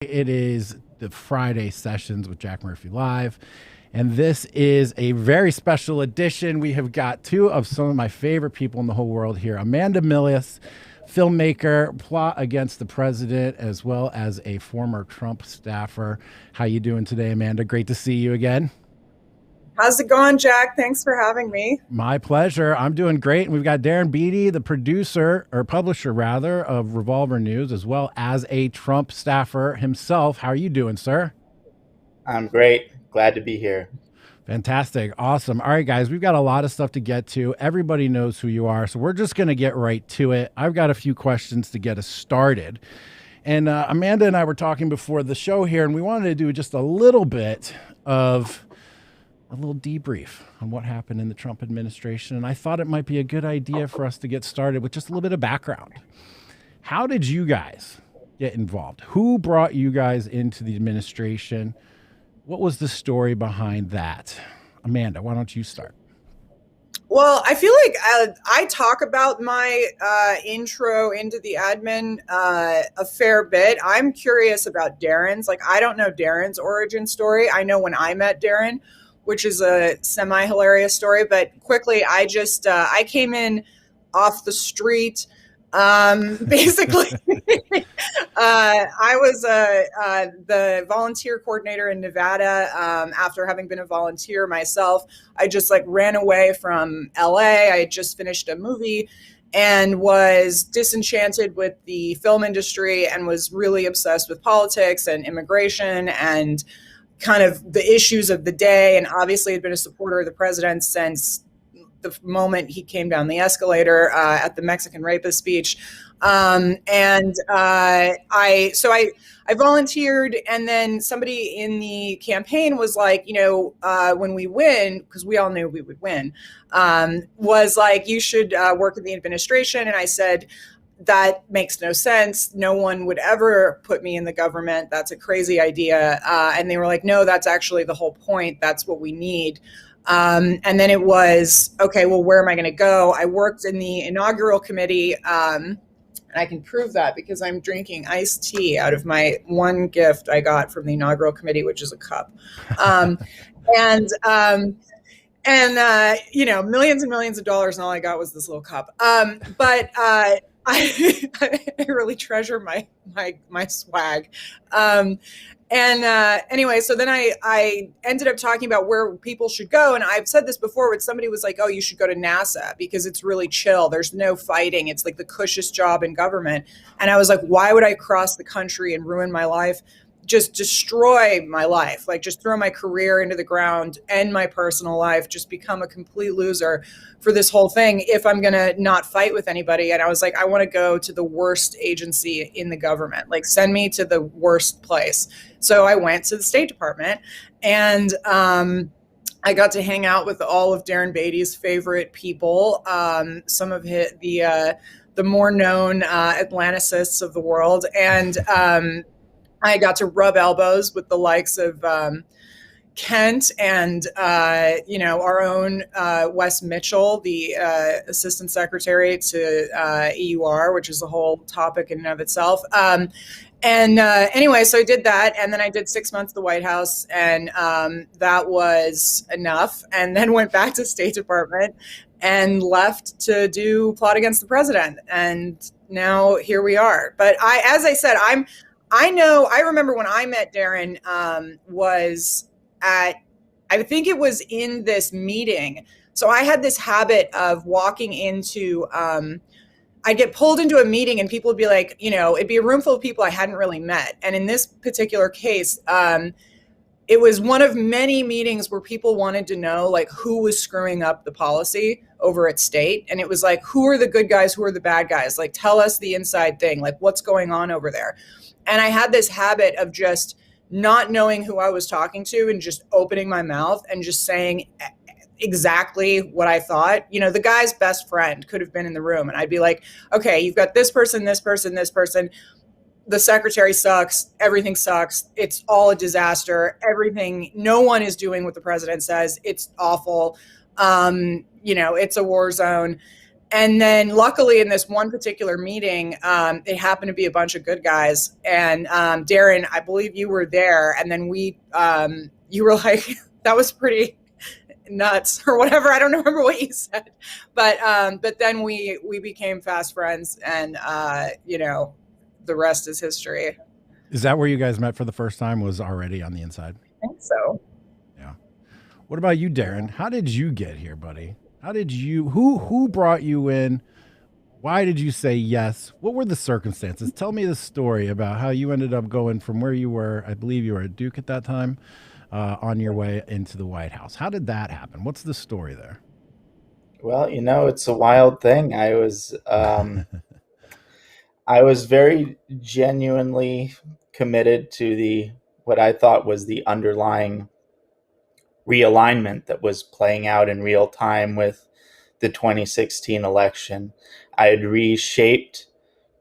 It is the Friday sessions with Jack Murphy Live. And this is a very special edition. We have got two of some of my favorite people in the whole world here. Amanda Milius, filmmaker, Plot Against the President, as well as a former Trump staffer. How you doing today, Amanda? Great to see you again. How's it going, Jack? Thanks for having me. My pleasure. I'm doing great. And we've got Darren Beattie, the producer, or publisher rather, of Revolver News, as well as a Trump staffer himself. How are you doing, sir? I'm great. Glad to be here. Fantastic. Awesome. All right, guys, we've got a lot of stuff to get to. Everybody knows who you are, so we're just going to get right to it. I've got a few questions to get us started. And Amanda and I were talking before the show here, and we wanted to do just a little bit of a little debrief on what happened in the Trump administration. And I thought it might be a good idea for us to get started with just a little bit of background. How did you guys get involved? Who brought you guys into the administration? What was the story behind that? Amanda, why don't you start? Well, I feel like I talk about my intro into the admin a fair bit. I'm curious about Darren's. Like, I don't know Darren's origin story. I know when I met Darren, which is a semi-hilarious story, but quickly, I came in off the street. Basically, I was the volunteer coordinator in Nevada. After having been a volunteer myself, I just ran away from LA. I had just finished a movie and was disenchanted with the film industry and was really obsessed with politics and immigration and kind of the issues of the day. And obviously had been a supporter of the president since the moment he came down the escalator at the Mexican rapist speech. I volunteered, and then somebody in the campaign was like, when we win, because we all knew we would win, was like, you should work in the administration. And I said, that makes no sense. No one would ever put me in the government. That's a crazy idea. And they were like, no, that's actually the whole point. That's what we need. And then it was, okay, well, where am I going to go? I worked in the inaugural committee. And I can prove that because I'm drinking iced tea out of my one gift I got from the inaugural committee, which is a cup. Millions and millions of dollars, and all I got was this little cup. I really treasure my swag. Anyway, so then I ended up talking about where people should go. And I've said this before, when somebody was like, oh, you should go to NASA because it's really chill. There's no fighting. It's like the cushest job in government. And I was like, why would I cross the country and ruin my life? Just destroy my life, like just throw my career into the ground, end my personal life, just become a complete loser for this whole thing if I'm going to not fight with anybody. And I was like, I want to go to the worst agency in the government, like send me to the worst place. So I went to the State Department, and I got to hang out with all of Darren Beattie's favorite people, some of the more known Atlanticists of the world. And I got to rub elbows with the likes of Kent and, our own Wes Mitchell, the assistant secretary to EUR, which is a whole topic in and of itself. Anyway, so I did that. And then I did 6 months at the White House, and that was enough. And then went back to State Department and left to do Plot Against the President. And now here we are. But as I said, I remember when I met Darren I think it was in this meeting. So I had this habit of walking into, I'd get pulled into a meeting and people would be like, it'd be a room full of people I hadn't really met. And in this particular case, it was one of many meetings where people wanted to know like who was screwing up the policy over at State. And it was like, who are the good guys? Who are the bad guys? Like, tell us the inside thing, like what's going on over there. And I had this habit of just not knowing who I was talking to and just opening my mouth and just saying exactly what I thought. The guy's best friend could have been in the room, and I'd be like, okay, you've got this person, this person, this person. The secretary sucks. Everything sucks. It's all a disaster. No one is doing what the president says. It's awful. It's a war zone. And then luckily in this one particular meeting, it happened to be a bunch of good guys. And Darren, I believe you were there. And then you were like, that was pretty nuts or whatever. I don't remember what you said, but then we became fast friends, and the rest is history. Is that where you guys met for the first time? Was already on the inside? I think so. Yeah. What about you, Darren? How did you get here, buddy? How did you? Who brought you in? Why did you say yes? What were the circumstances? Tell me the story about how you ended up going from where you were. I believe you were at Duke at that time, on your way into the White House. How did that happen? What's the story there? Well, it's a wild thing. I was very genuinely committed to what I thought was the underlying realignment that was playing out in real time with the 2016 election. I had reshaped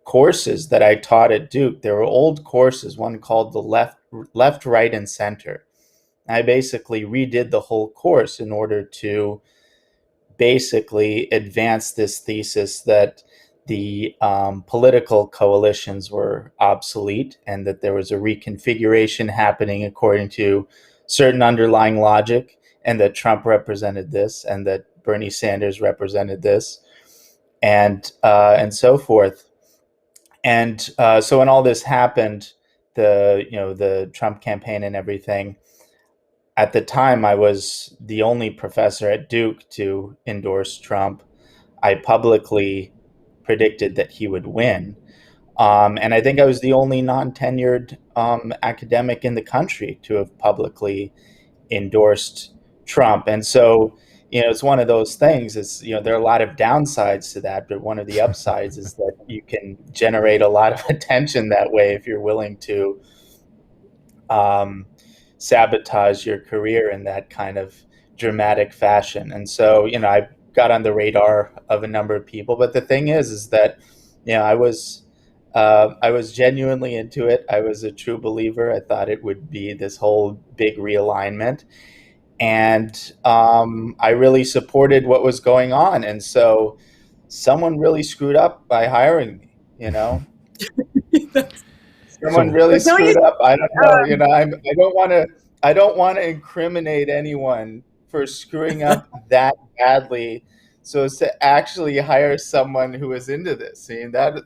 courses that I taught at Duke. There were old courses, one called the left, right, and center. I basically redid the whole course in order to basically advance this thesis that the political coalitions were obsolete and that there was a reconfiguration happening according to certain underlying logic, and that Trump represented this and that Bernie Sanders represented this, and so forth. And so when all this happened, the Trump campaign and everything, at the time, I was the only professor at Duke to endorse Trump. I publicly predicted that he would win. And I think I was the only non-tenured academic in the country to have publicly endorsed Trump. And so, it's one of those things. There are a lot of downsides to that, but one of the upsides is that you can generate a lot of attention that way if you're willing to sabotage your career in that kind of dramatic fashion. And so, I got on the radar of a number of people. But the thing is that, I was genuinely into it. I was a true believer. I thought it would be this whole big realignment, and I really supported what was going on. And so, someone really screwed up by hiring me. Someone really screwed up. I don't know. I don't want to incriminate anyone for screwing up that badly. So as to actually hire someone who is into this,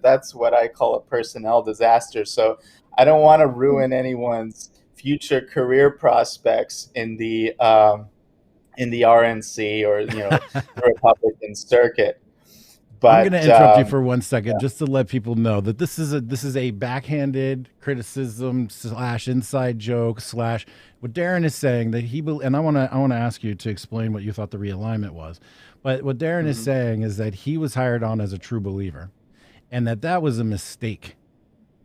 that's what I call a personnel disaster. So I don't want to ruin anyone's future career prospects in the RNC or the Republican circuit. But I'm going to interrupt you for 1 second, just to let people know that this is a backhanded criticism / inside joke / what Darren is saying that and I want to ask you to explain what you thought the realignment was. But what Darren is saying is that he was hired on as a true believer, and that was a mistake.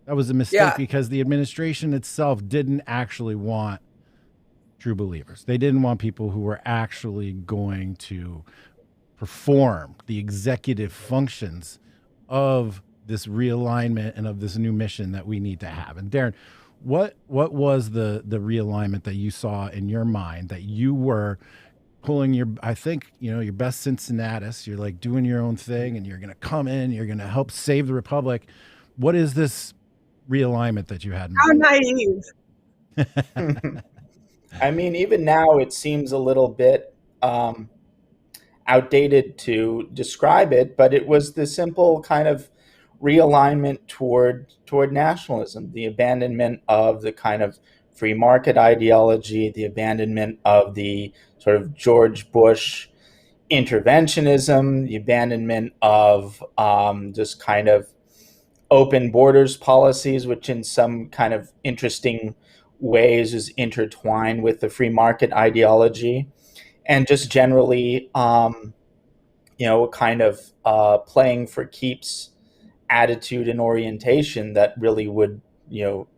That was a mistake because the administration itself didn't actually want true believers. They didn't want people who were actually going to perform the executive functions of this realignment and of this new mission that we need to have. And Darren, what was the realignment that you saw in your mind that you were pulling your best Cincinnatus, you're like doing your own thing and you're going to come in, you're going to help save the Republic. What is this realignment that you had in mind? How naive. I mean, even now it seems a little bit outdated to describe it, but it was the simple kind of realignment toward nationalism, the abandonment of the kind of free market ideology, the abandonment of the sort of George Bush interventionism, the abandonment of just kind of open borders policies, which in some kind of interesting ways is intertwined with the free market ideology, and just generally, kind of playing for keeps attitude and orientation that really would,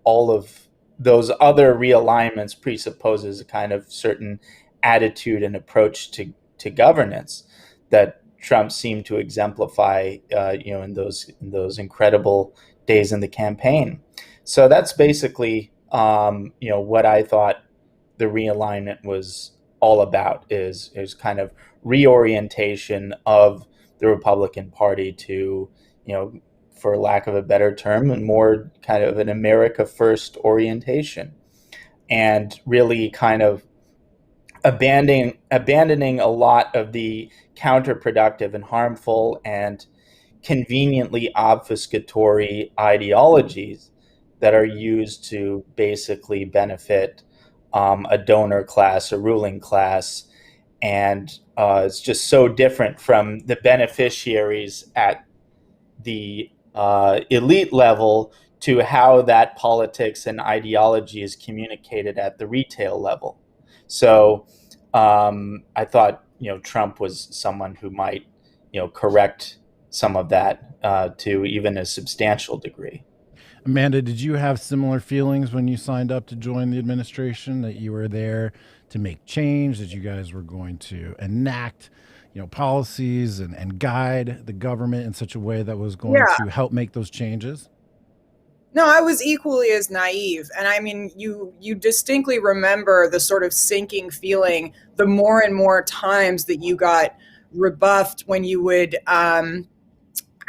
all of those other realignments presupposes a kind of certain attitude and approach to governance that Trump seemed to exemplify, in those incredible days in the campaign. So that's basically, what I thought the realignment was all about is kind of reorientation of the Republican Party to, for lack of a better term, and more kind of an America First orientation, and really kind of abandoning a lot of the counterproductive and harmful and conveniently obfuscatory ideologies that are used to basically benefit a donor class, a ruling class. And it's just so different from the beneficiaries at the elite level to how that politics and ideology is communicated at the retail level. So I thought, Trump was someone who might, correct some of that to even a substantial degree. Amanda, did you have similar feelings when you signed up to join the administration, that you were there to make change, that you guys were going to enact, policies and guide the government in such a way that was going to help make those changes? No, I was equally as naive. And I mean, you distinctly remember the sort of sinking feeling the more and more times that you got rebuffed when you would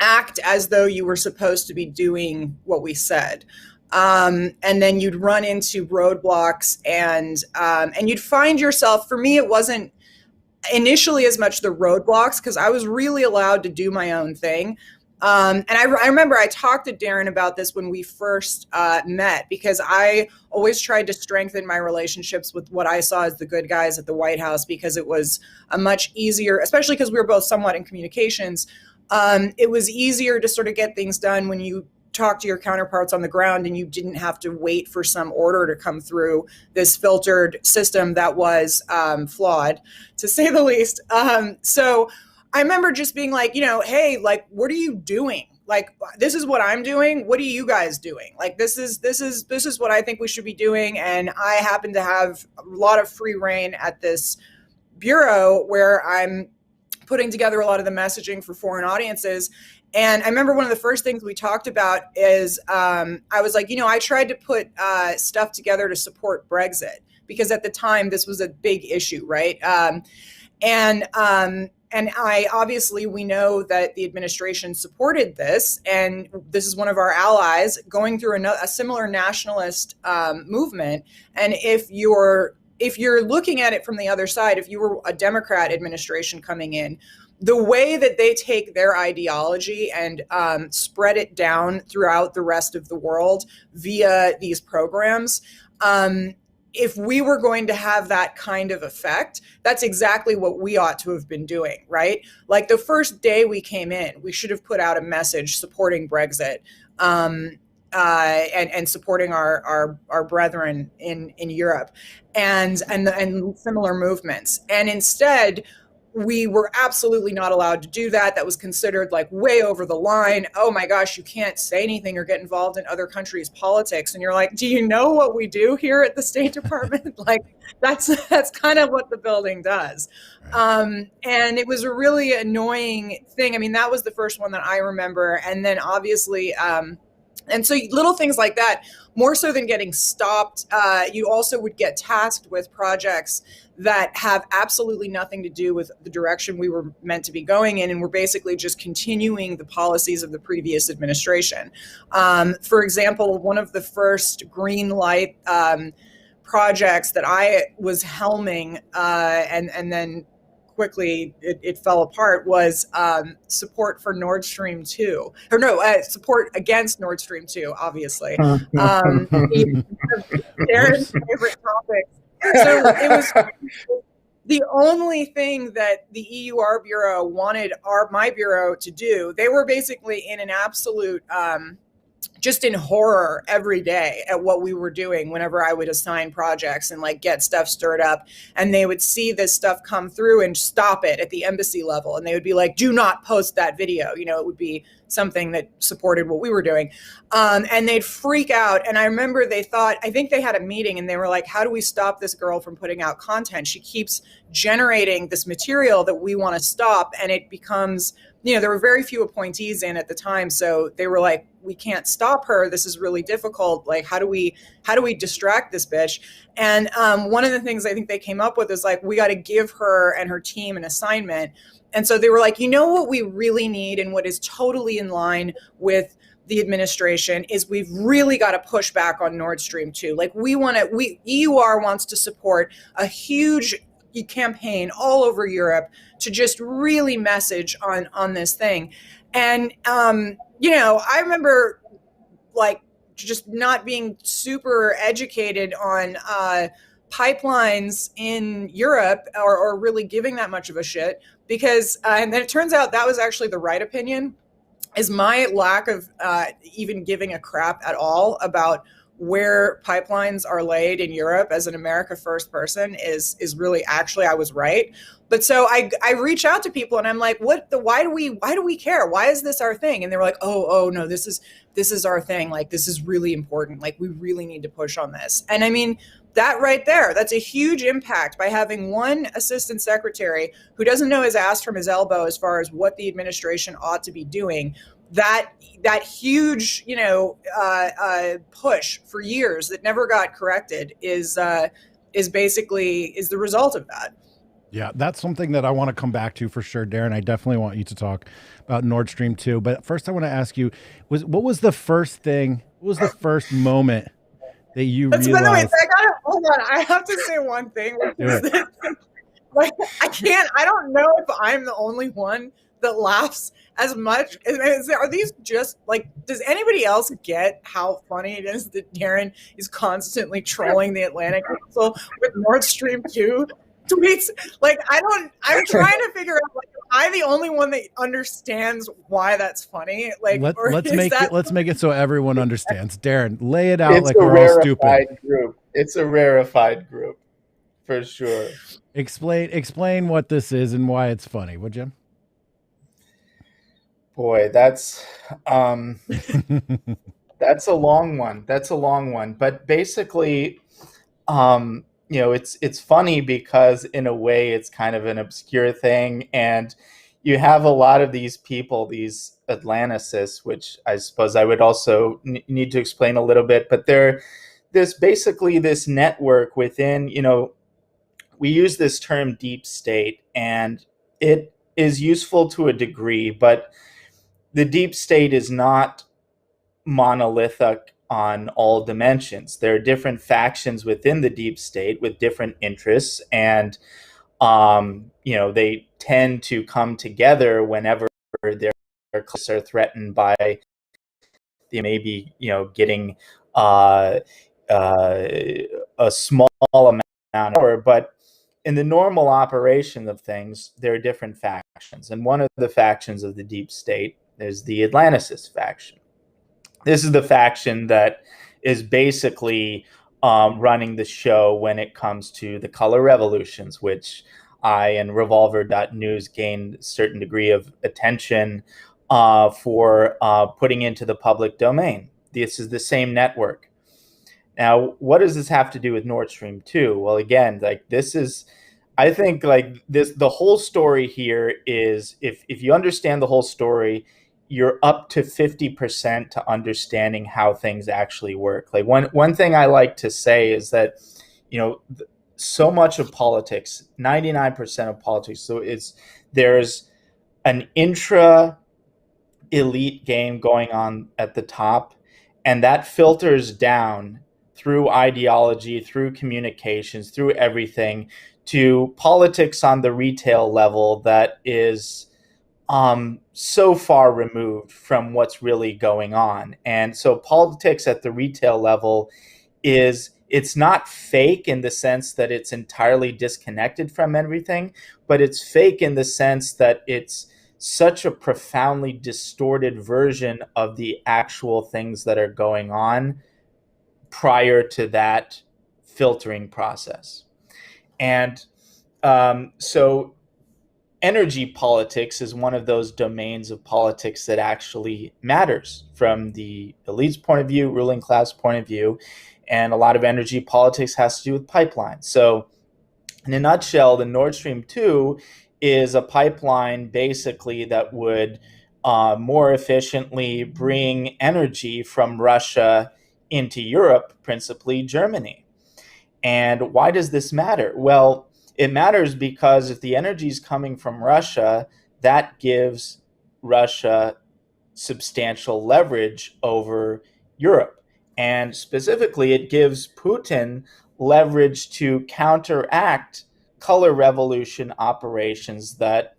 act as though you were supposed to be doing what we said. And then you'd run into roadblocks and you'd find yourself, for me, it wasn't initially as much the roadblocks, because I was really allowed to do my own thing. And I remember I talked to Darren about this when we first met, because I always tried to strengthen my relationships with what I saw as the good guys at the White House, because it was a much easier, especially because we were both somewhat in communications. It was easier to sort of get things done when you talk to your counterparts on the ground and you didn't have to wait for some order to come through this filtered system that was flawed, to say the least. So I remember just being like, hey, like, what are you doing? Like, this is what I'm doing. What are you guys doing? Like, this is what I think we should be doing. And I happen to have a lot of free reign at this bureau where I'm putting together a lot of the messaging for foreign audiences. And I remember one of the first things we talked about is I was like, I tried to put stuff together to support Brexit, because at the time this was a big issue, right? And I obviously, we know that the administration supported this, and this is one of our allies going through a similar nationalist movement. And if you're looking at it from the other side, if you were a Democrat administration coming in, the way that they take their ideology and spread it down throughout the rest of the world via these programs, if we were going to have that kind of effect, that's exactly what we ought to have been doing, right? Like the first day we came in, we should have put out a message supporting Brexit and supporting our brethren in Europe and similar movements. And instead, we were absolutely not allowed to do that. That was considered like way over the line. Oh my gosh, you can't say anything or get involved in other countries' politics. And you're like, do you know what we do here at the State Department? Like that's kind of what the building does. And it was a really annoying thing. I mean, that was the first one that I remember. And then obviously, and so little things like that, more so than getting stopped, you also would get tasked with projects that have absolutely nothing to do with the direction we were meant to be going in. And we're basically just continuing the policies of the previous administration. For example, one of the first green light projects that I was helming and then quickly it fell apart was support for Nord Stream 2. Or no, support against Nord Stream 2, obviously. Darren's favorite topic. So it was the only thing that the EUR Bureau wanted my bureau to do. They were basically in an absolute just in horror every day at what we were doing whenever I would assign projects and like get stuff stirred up. And they would see this stuff come through and stop it at the embassy level. And they would be like, do not post that video. It would be something that supported what we were doing. And they'd freak out. And I remember I think they had a meeting and they were like, how do we stop this girl from putting out content? She keeps generating this material that we want to stop. And it becomes there were very few appointees in at the time. So they were like, we can't stop her. This is really difficult. Like, how do we distract this bitch? And one of the things I think they came up with is like, we got to give her and her team an assignment. And so they were like, what we really need and what is totally in line with the administration is we've really got to push back on Nord Stream 2. Like EUR wants to support a huge campaign all over Europe to just really message on this thing. And, I remember like just not being super educated on pipelines in Europe or really giving that much of a shit because, and then it turns out that was actually the right opinion, is my lack of even giving a crap at all about where pipelines are laid in Europe as an America First person is really actually I was right. But so I reach out to people and I'm like, why do we care? Why is this our thing? And they were like, oh no, this is our thing. Like, this is really important. Like, we really need to push on this. And I mean, that right there, that's a huge impact by having one assistant secretary who doesn't know his ass from his elbow as far as what the administration ought to be doing. That huge, push for years that never got corrected is basically the result of that. Yeah, that's something that I want to come back to for sure, Darren. I definitely want you to talk about Nord Stream 2. But first, I want to ask you: what was the first moment that you realized? By the way, hold on. I have to say one thing. Like, I don't know if I'm the only one that laughs as much. Are these just like, does anybody else get how funny it is that Darren is constantly trolling the Atlantic Council with Nord Stream 2 tweets? Like, I'm trying to figure out, like, am I the only one that understands why that's funny? Like, let's make it so everyone understands. Darren, lay it out like we're all stupid. It's a rarefied group, for sure. Explain what this is and why it's funny, would you? Boy, that's a long one. But basically, it's funny because in a way it's kind of an obscure thing, and you have a lot of these people, these Atlanticists, which I suppose I would also need to explain a little bit, but they're this network within, we use this term deep state, and it is useful to a degree, but the deep state is not monolithic on all dimensions. There are different factions within the deep state with different interests, and they tend to come together whenever their claims are threatened by maybe getting a small amount of power. But in the normal operation of things, there are different factions, and one of the factions of the deep state is the Atlantis faction. This is the faction that is basically running the show when it comes to the color revolutions, which I and Revolver.News gained a certain degree of attention for putting into the public domain. This is the same network. Now, what does this have to do with Nord Stream 2? Well, again, I think the whole story here is, if you understand the whole story, you're up to 50% to understanding how things actually work. Like, one thing I like to say is that, so much of politics, 99% of politics, so there's an intra elite game going on at the top, and that filters down through ideology, through communications, through everything, to politics on the retail level that is so far removed from what's really going on. And so politics at the retail level it's not fake in the sense that it's entirely disconnected from everything, but it's fake in the sense that it's such a profoundly distorted version of the actual things that are going on prior to that filtering process. And so energy politics is one of those domains of politics that actually matters from the elite's point of view, ruling class point of view, and a lot of energy politics has to do with pipelines. So in a nutshell, the Nord Stream 2 is a pipeline basically that would more efficiently bring energy from Russia into Europe, principally Germany. And why does this matter? Well, it matters because if the energy is coming from Russia, that gives Russia substantial leverage over Europe. And specifically, it gives Putin leverage to counteract color revolution operations that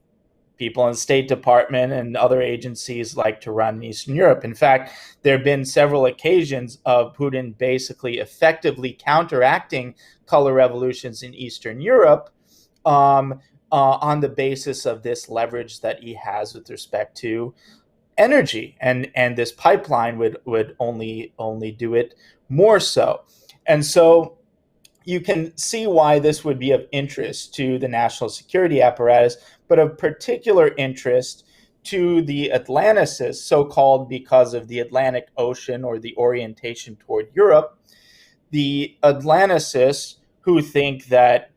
people in the State Department and other agencies like to run in Eastern Europe. In fact, there have been several occasions of Putin basically effectively counteracting color revolutions in Eastern Europe on the basis of this leverage that he has with respect to energy, and this pipeline would only do it more so. And so you can see why this would be of interest to the national security apparatus, but of particular interest to the Atlanticists, so-called because of the Atlantic Ocean or the orientation toward Europe. The Atlanticists who think that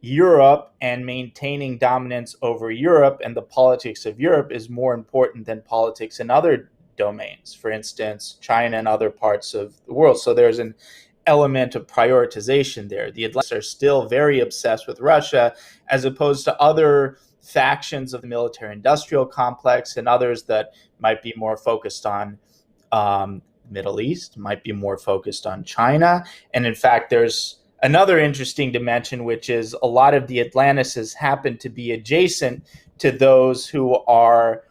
Europe and maintaining dominance over Europe and the politics of Europe is more important than politics in other domains, for instance, China and other parts of the world. So there's an element of prioritization there. The Atlantists are still very obsessed with Russia, as opposed to other factions of the military-industrial complex and others that might be more focused on Middle East, might be more focused on China. And in fact, there's another interesting dimension, which is a lot of the Atlanticists happen to be adjacent to those who are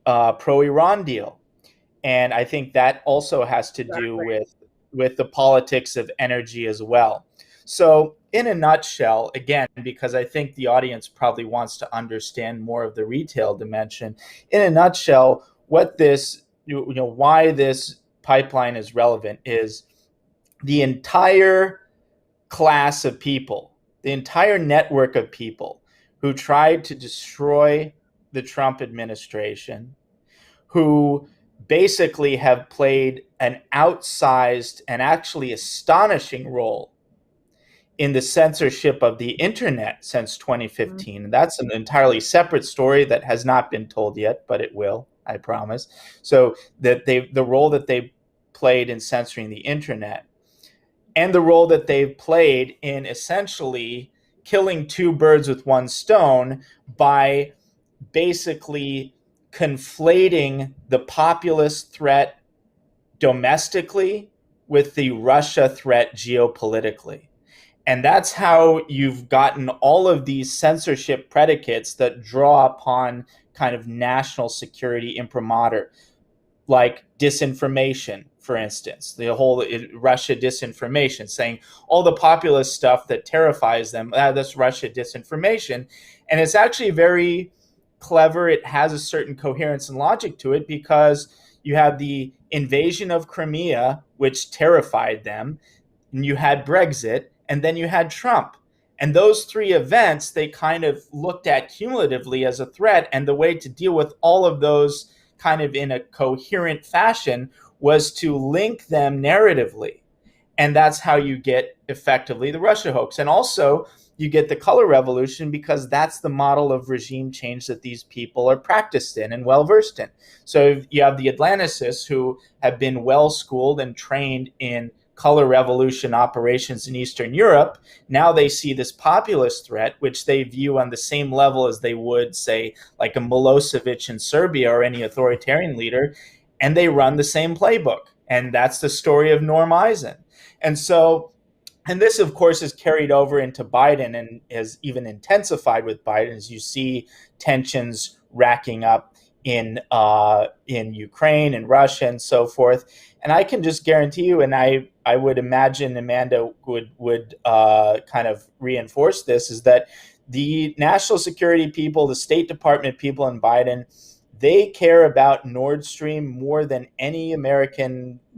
pro-Iran deal. And I think that also has to do with the politics of energy as well. So in a nutshell, again, because I think the audience probably wants to understand more of the retail dimension, in a nutshell, what this, why this pipeline is relevant is the entire class of people, the entire network of people who tried to destroy the Trump administration, who basically have played an outsized and actually astonishing role in the censorship of the internet since 2015. And that's an entirely separate story that has not been told yet, but it will, I promise. So that the role that they played in censoring the internet, and the role that they've played in essentially killing two birds with one stone by basically conflating the populist threat domestically with the Russia threat geopolitically. And that's how you've gotten all of these censorship predicates that draw upon kind of national security imprimatur, like disinformation, for instance, the whole Russia disinformation, saying all the populist stuff that terrifies them, that's Russia disinformation. And it's actually very clever. It has a certain coherence and logic to it, because you have the invasion of Crimea, which terrified them, and you had Brexit, and then you had Trump. And those three events, they kind of looked at cumulatively as a threat. And the way to deal with all of those kind of in a coherent fashion was to link them narratively. And that's how you get effectively the Russia hoax. And also you get the color revolution, because that's the model of regime change that these people are practiced in and well versed in. So you have the Atlanticists who have been well schooled and trained in color revolution operations in Eastern Europe. Now they see this populist threat, which they view on the same level as they would, say, like a Milosevic in Serbia or any authoritarian leader, and they run the same playbook. And that's the story of Norm Eisen. And so, and this, of course, is carried over into Biden and has even intensified with Biden, as you see tensions racking up in Ukraine and Russia and so forth. And I can just guarantee you, and I would imagine Amanda would kind of reinforce this, is that the national security people, the State Department people in Biden, they care about Nord Stream more than any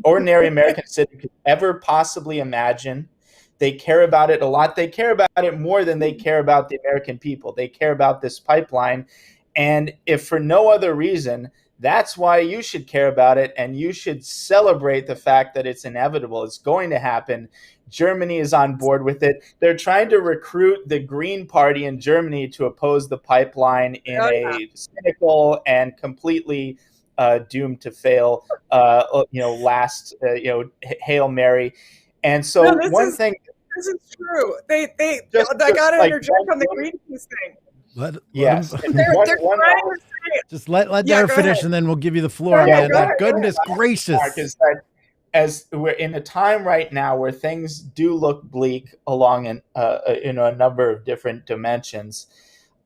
ordinary American citizen could ever possibly imagine. They care about it a lot. They care about it more than they care about the American people. They care about this pipeline. And if for no other reason, that's why you should care about it, and you should celebrate the fact that it's inevitable. It's going to happen, Germany is on board with it. They're trying to recruit the Green Party in Germany to oppose the pipeline in a cynical and completely doomed to fail, last, Hail Mary. And so this is true. I got to interject on the Greenpeace thing. Let yes. them, they're trying to say it. Just let Darren finish, and then we'll give you the floor. Goodness gracious. Is that as we're in a time right now where things do look bleak along in a number of different dimensions,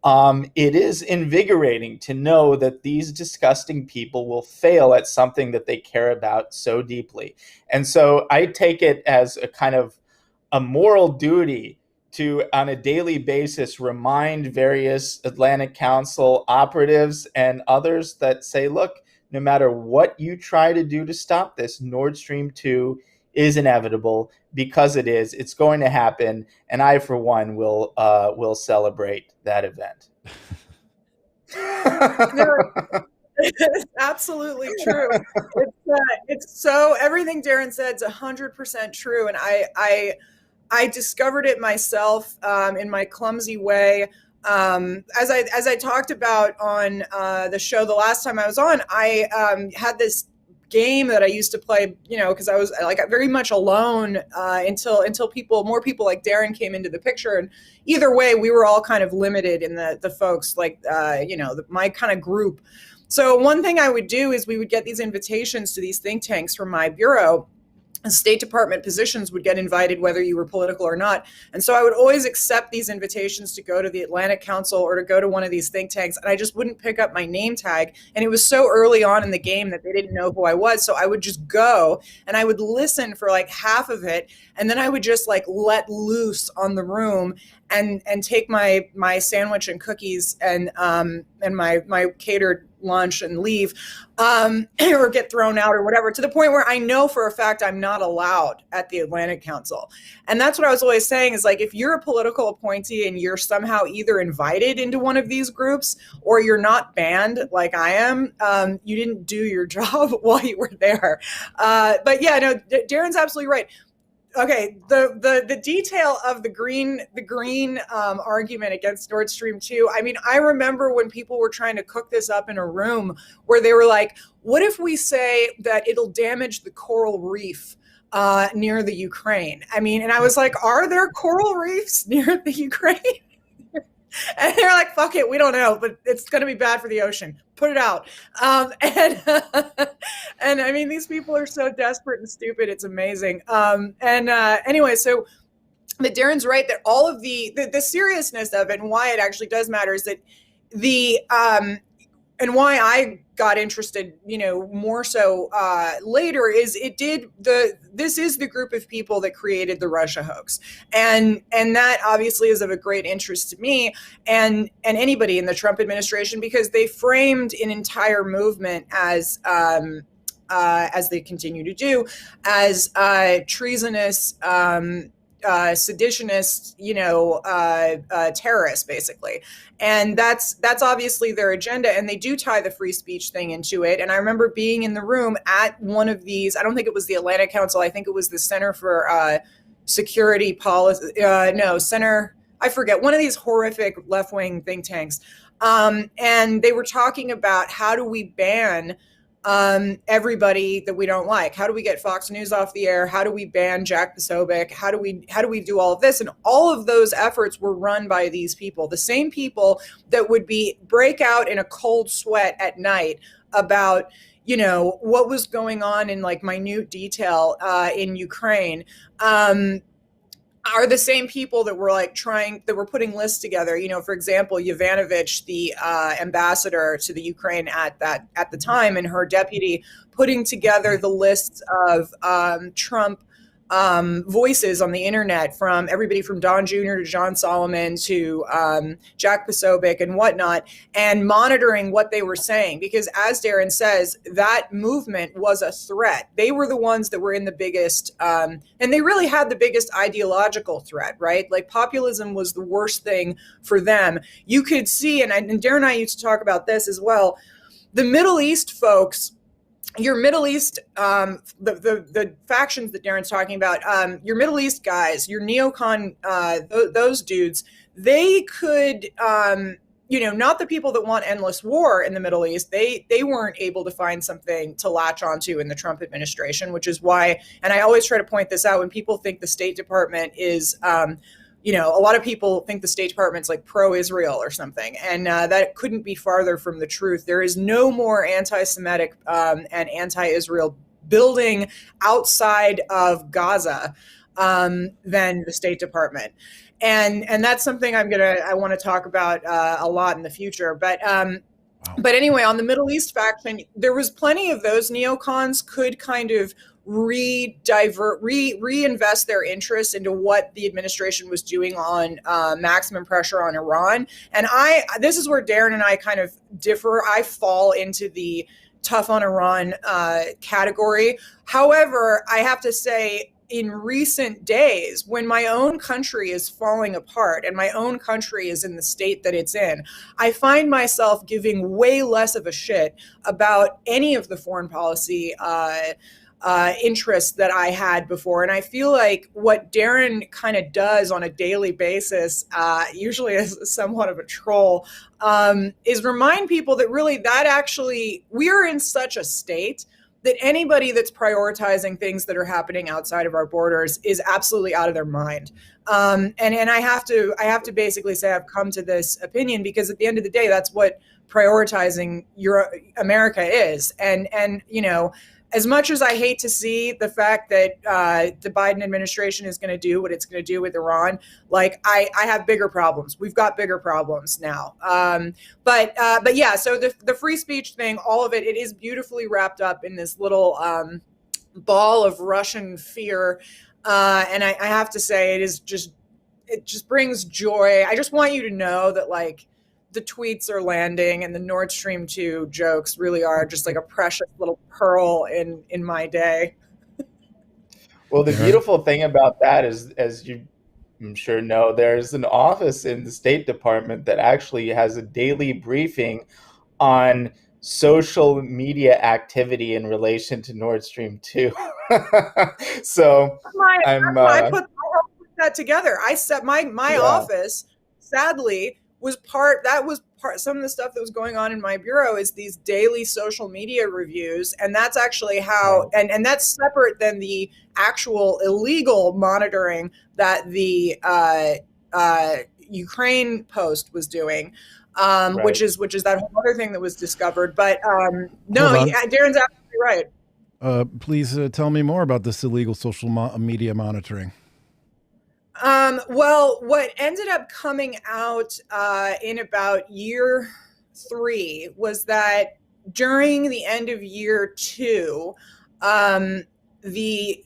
it is invigorating to know that these disgusting people will fail at something that they care about so deeply. And so I take it as a kind of a moral duty to, on a daily basis, remind various Atlantic Council operatives and others that say, look, no matter what you try to do to stop this, Nord Stream 2 is inevitable, because it is. It's going to happen, and I, for one, will celebrate that event. It's absolutely true. It's so, everything Darren said is 100% true, and I discovered it myself in my clumsy way. As I talked about on the show the last time I was on, I had this game that I used to play, because I was like very much alone until more people like Darren came into the picture. And either way, we were all kind of limited in the folks like my kind of group. So one thing I would do is we would get these invitations to these think tanks from my bureau. State Department positions would get invited whether you were political or not. And so I would always accept these invitations to go to the Atlantic Council or to go to one of these think tanks, and I just wouldn't pick up my name tag. And it was so early on in the game that they didn't know who I was. So I would just go and I would listen for like half of it, and then I would just like let loose on the room and take my sandwich and cookies and my catered lunch and leave, or get thrown out or whatever, to the point where I know for a fact I'm not allowed at the Atlantic Council. And that's what I was always saying is, like, if you're a political appointee and you're somehow either invited into one of these groups or you're not banned like I am, you didn't do your job while you were there. But yeah, no, Darren's absolutely right. Okay, the detail of the green argument against Nord Stream 2. I mean, I remember when people were trying to cook this up in a room where they were like, "What if we say that it'll damage the coral reef near the Ukraine?" I mean, and I was like, "Are there coral reefs near the Ukraine?" And they're like, "Fuck it, we don't know, but it's going to be bad for the ocean. Put it out." And I mean, these people are so desperate and stupid. It's amazing. Anyway, so but Darren's right that all of the seriousness of it and why it actually does matter is that and why I got interested, more so later is this is the group of people that created the Russia hoax, and that obviously is of a great interest to me and anybody in the Trump administration, because they framed an entire movement as they continue to do, as treasonous, seditionist, terrorists, basically. And that's obviously their agenda. And they do tie the free speech thing into it. And I remember being in the room at one of these, I don't think it was the Atlantic Council. I think it was the Center for Security Policy. Center, I forget, one of these horrific left-wing think tanks. And they were talking about, how do we ban everybody that we don't like? How do we get Fox News off the air? How do we ban Jack Posobiec? How do we do all of this? And all of those efforts were run by these people, the same people that would break out in a cold sweat at night about, what was going on in like minute detail in Ukraine. Are the same people that were that were putting lists together. For example, Yovanovitch, the ambassador to the Ukraine at the time, and her deputy, putting together the lists of Trump voices on the internet, from everybody from Don Jr. to John Solomon to Jack Posobiec and whatnot, and monitoring what they were saying. Because as Darren says, that movement was a threat. They were the ones that were in the biggest, and they really had the biggest ideological threat, right? Like, populism was the worst thing for them. You could see, and Darren and I used to talk about this as well, the Middle East folks your Middle East, the factions that Darren's talking about, your Middle East guys, your neocon, those dudes, they could, not the people that want endless war in the Middle East. They weren't able to find something to latch onto in the Trump administration, which is why, and I always try to point this out when people think the State Department is, a lot of people think the State Department's like pro-Israel or something, and that couldn't be farther from the truth. There is no more anti-Semitic and anti-Israel building outside of Gaza than the State Department. And that's something I want to talk about a lot in the future. But anyway, on the Middle East faction, there was plenty of those neocons could kind of reinvest their interests into what the administration was doing on maximum pressure on Iran. And this is where Darren and I kind of differ. I fall into the tough on Iran category. However, I have to say, in recent days, when my own country is falling apart and my own country is in the state that it's in, I find myself giving way less of a shit about any of the foreign policy interests that I had before. And I feel like what Darren kind of does on a daily basis, usually as somewhat of a troll, is remind people that really we're in such a state that anybody that's prioritizing things that are happening outside of our borders is absolutely out of their mind. And I have to basically say I've come to this opinion because at the end of the day, that's what prioritizing America is. And as much as I hate to see the fact that the Biden administration is going to do what it's going to do with Iran, like I have bigger problems. We've got bigger problems now. But yeah, so the free speech thing, all of it is beautifully wrapped up in this little ball of Russian fear. And I have to say, it just brings joy. I just want you to know that like, the tweets are landing and the Nord Stream 2 jokes really are just like a precious little pearl in my day. Well, the beautiful thing about that is, as you I'm sure know, there's an office in the State Department that actually has a daily briefing on social media activity in relation to Nord Stream 2. So I helped put that together. I set my office, sadly, was part some of the stuff that was going on in my bureau is these daily social media reviews, and that's actually how and that's separate than the actual illegal monitoring that the Ukraine Post was doing, which is that whole other thing that was discovered. But Darren's absolutely right. Please tell me more about this illegal social media monitoring. Well, what ended up coming out in about year 3 was that during the end of year 2, the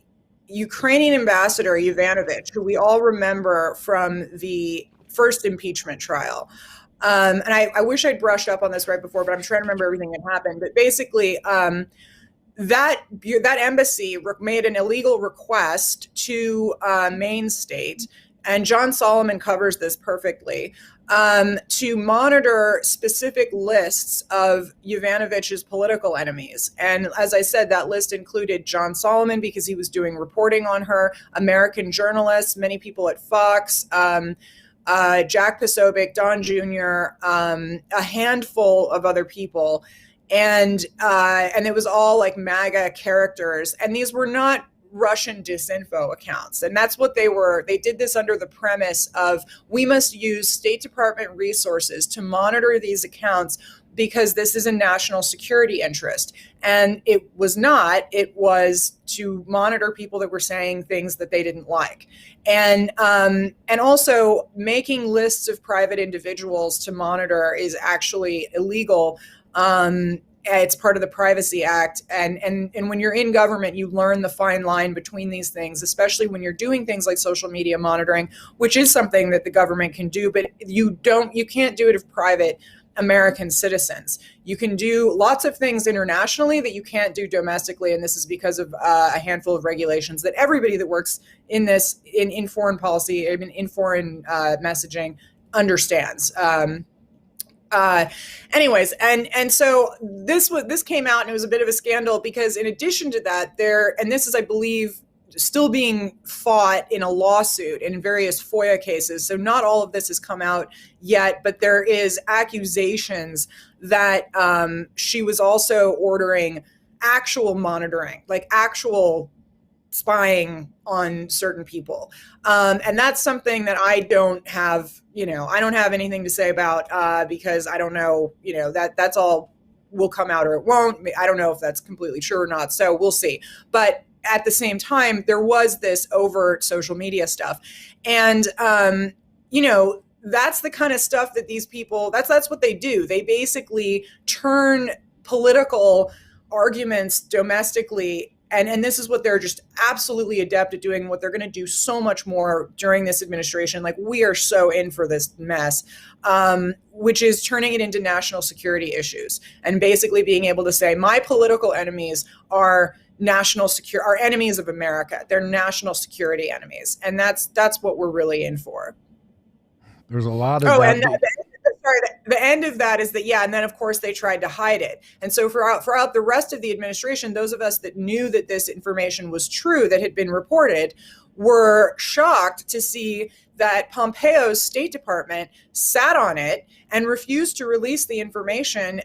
Ukrainian ambassador Yovanovitch, who we all remember from the first impeachment trial, and I wish I'd brushed up on this right before, but I'm trying to remember everything that happened. But basically, that embassy made an illegal request to Maine State, and John Solomon covers this perfectly, to monitor specific lists of Yovanovitch's political enemies. And as I said, that list included John Solomon because he was doing reporting on her, American journalists, many people at Fox, Jack Posobiec, Don Jr., a handful of other people. And it was all like MAGA characters. And these were not Russian disinfo accounts. And that's what they were. They did this under the premise of we must use State Department resources to monitor these accounts because this is a national security interest. And it was not. It was to monitor people that were saying things that they didn't like. And also making lists of private individuals to monitor is actually illegal. It's part of the Privacy Act. And when you're in government, you learn the fine line between these things, especially when you're doing things like social media monitoring, which is something that the government can do, but you can't do it of private American citizens. You can do lots of things internationally that you can't do domestically. And this is because of a handful of regulations that everybody that works in this, in foreign policy, in foreign messaging understands. uh Anyways, and so this came out, and it was a bit of a scandal because in addition to that, and this is, I believe, still being fought in a lawsuit in various FOIA cases. So not all of this has come out yet, but there is accusations that she was also ordering actual monitoring, like actual spying on certain people. And that's something that I don't have, I don't have anything to say about because I don't know, that's all will come out or it won't. I don't know if that's completely true or not. So we'll see. But at the same time, there was this overt social media stuff. And, that's the kind of stuff that these people, that's what they do. They basically turn political arguments domestically, and this is what they're just absolutely adept at doing, what they're going to do so much more during this administration. Like, we are so in for this mess, which is turning it into national security issues and basically being able to say, my political enemies are are enemies of America. They're national security enemies. And that's what we're really in for. There's a lot of and the end of that is that, and then of course they tried to hide it. And so throughout the rest of the administration, those of us that knew that this information was true, that had been reported, were shocked to see that Pompeo's State Department sat on it and refused to release the information,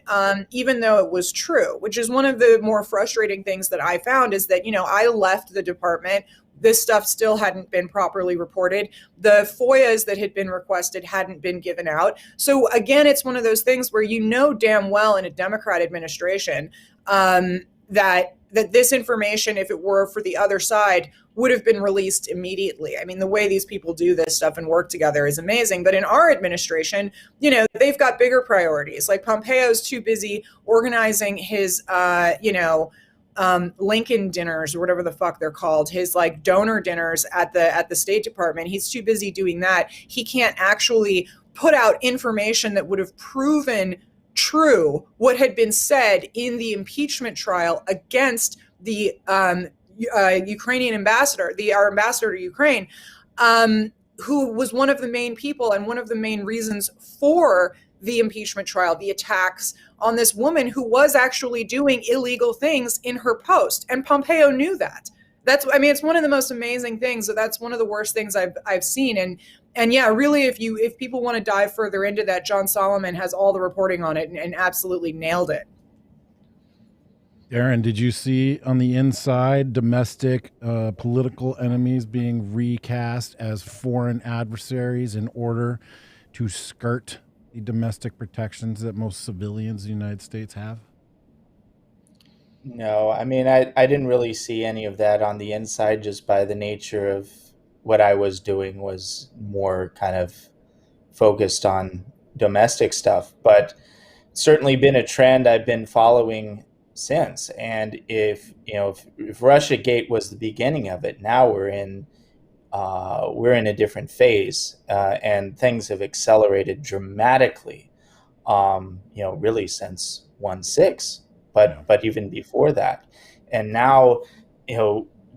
even though it was true, which is one of the more frustrating things that I found, is that, I left the department. This stuff still hadn't been properly reported. The FOIAs that had been requested hadn't been given out. So again, it's one of those things where damn well in a Democrat administration that this information, if it were for the other side, would have been released immediately. I mean, the way these people do this stuff and work together is amazing. But in our administration, they've got bigger priorities. Like, Pompeo's too busy organizing his, Lincoln dinners, or whatever the fuck they're called, his like donor dinners at the State Department. He's too busy doing that. He can't actually put out information that would have proven true what had been said in the impeachment trial against the Ukrainian ambassador, our ambassador to Ukraine, who was one of the main people and one of the main reasons for the impeachment trial, the attacks on this woman who was actually doing illegal things in her post. And Pompeo knew that. It's one of the most amazing things. So that's one of the worst things I've seen. And yeah, really, if people want to dive further into that, John Solomon has all the reporting on it and absolutely nailed it. Darren, did you see on the inside domestic political enemies being recast as foreign adversaries in order to skirt the domestic protections that most civilians in the United States have? No, I mean, I didn't really see any of that on the inside, just by the nature of what I was doing was more kind of focused on domestic stuff. But it's certainly been a trend I've been following since. And if Russia Gate was the beginning of it, now we're in a different phase, and things have accelerated dramatically. Really since 1/6, but even before that, and now,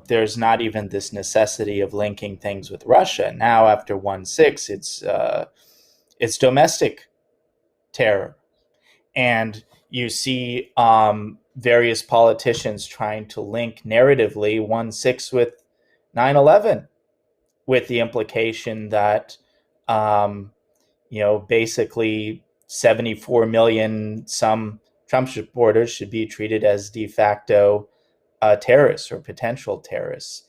there's not even this necessity of linking things with Russia. Now after 1/6, it's domestic terror, and you see various politicians trying to link narratively 1/6 with 9/11. With the implication that, basically 74 million some Trump supporters should be treated as de facto terrorists or potential terrorists.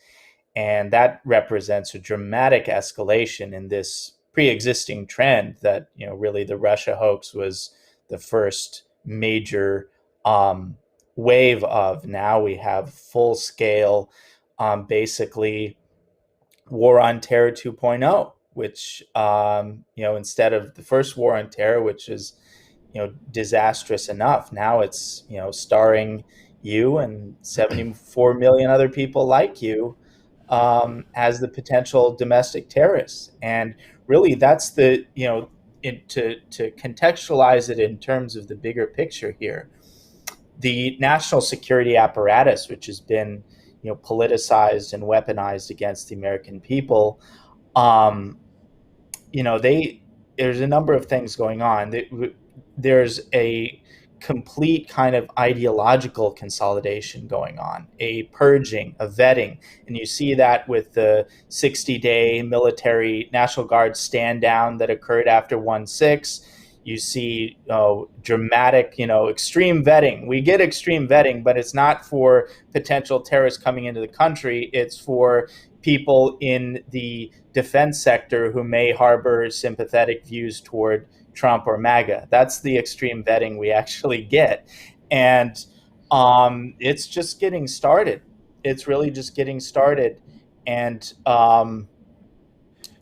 And that represents a dramatic escalation in this pre-existing trend that, really the Russia hoax was the first major wave of. Now we have full scale, basically, War on Terror 2.0, which, instead of the first War on Terror, which is, disastrous enough, now it's, starring you and 74 million other people like you as the potential domestic terrorists. And really that's to contextualize it in terms of the bigger picture here, the national security apparatus, which has been politicized and weaponized against the American people. There's a number of things going on. there's a complete kind of ideological consolidation going on, a purging, a vetting. And you see that with the 60-day military National Guard stand down that occurred after 1/6. You see dramatic, extreme vetting. We get extreme vetting, but it's not for potential terrorists coming into the country. It's for people in the defense sector who may harbor sympathetic views toward Trump or MAGA. That's the extreme vetting we actually get. And it's just getting started. It's really just getting started. And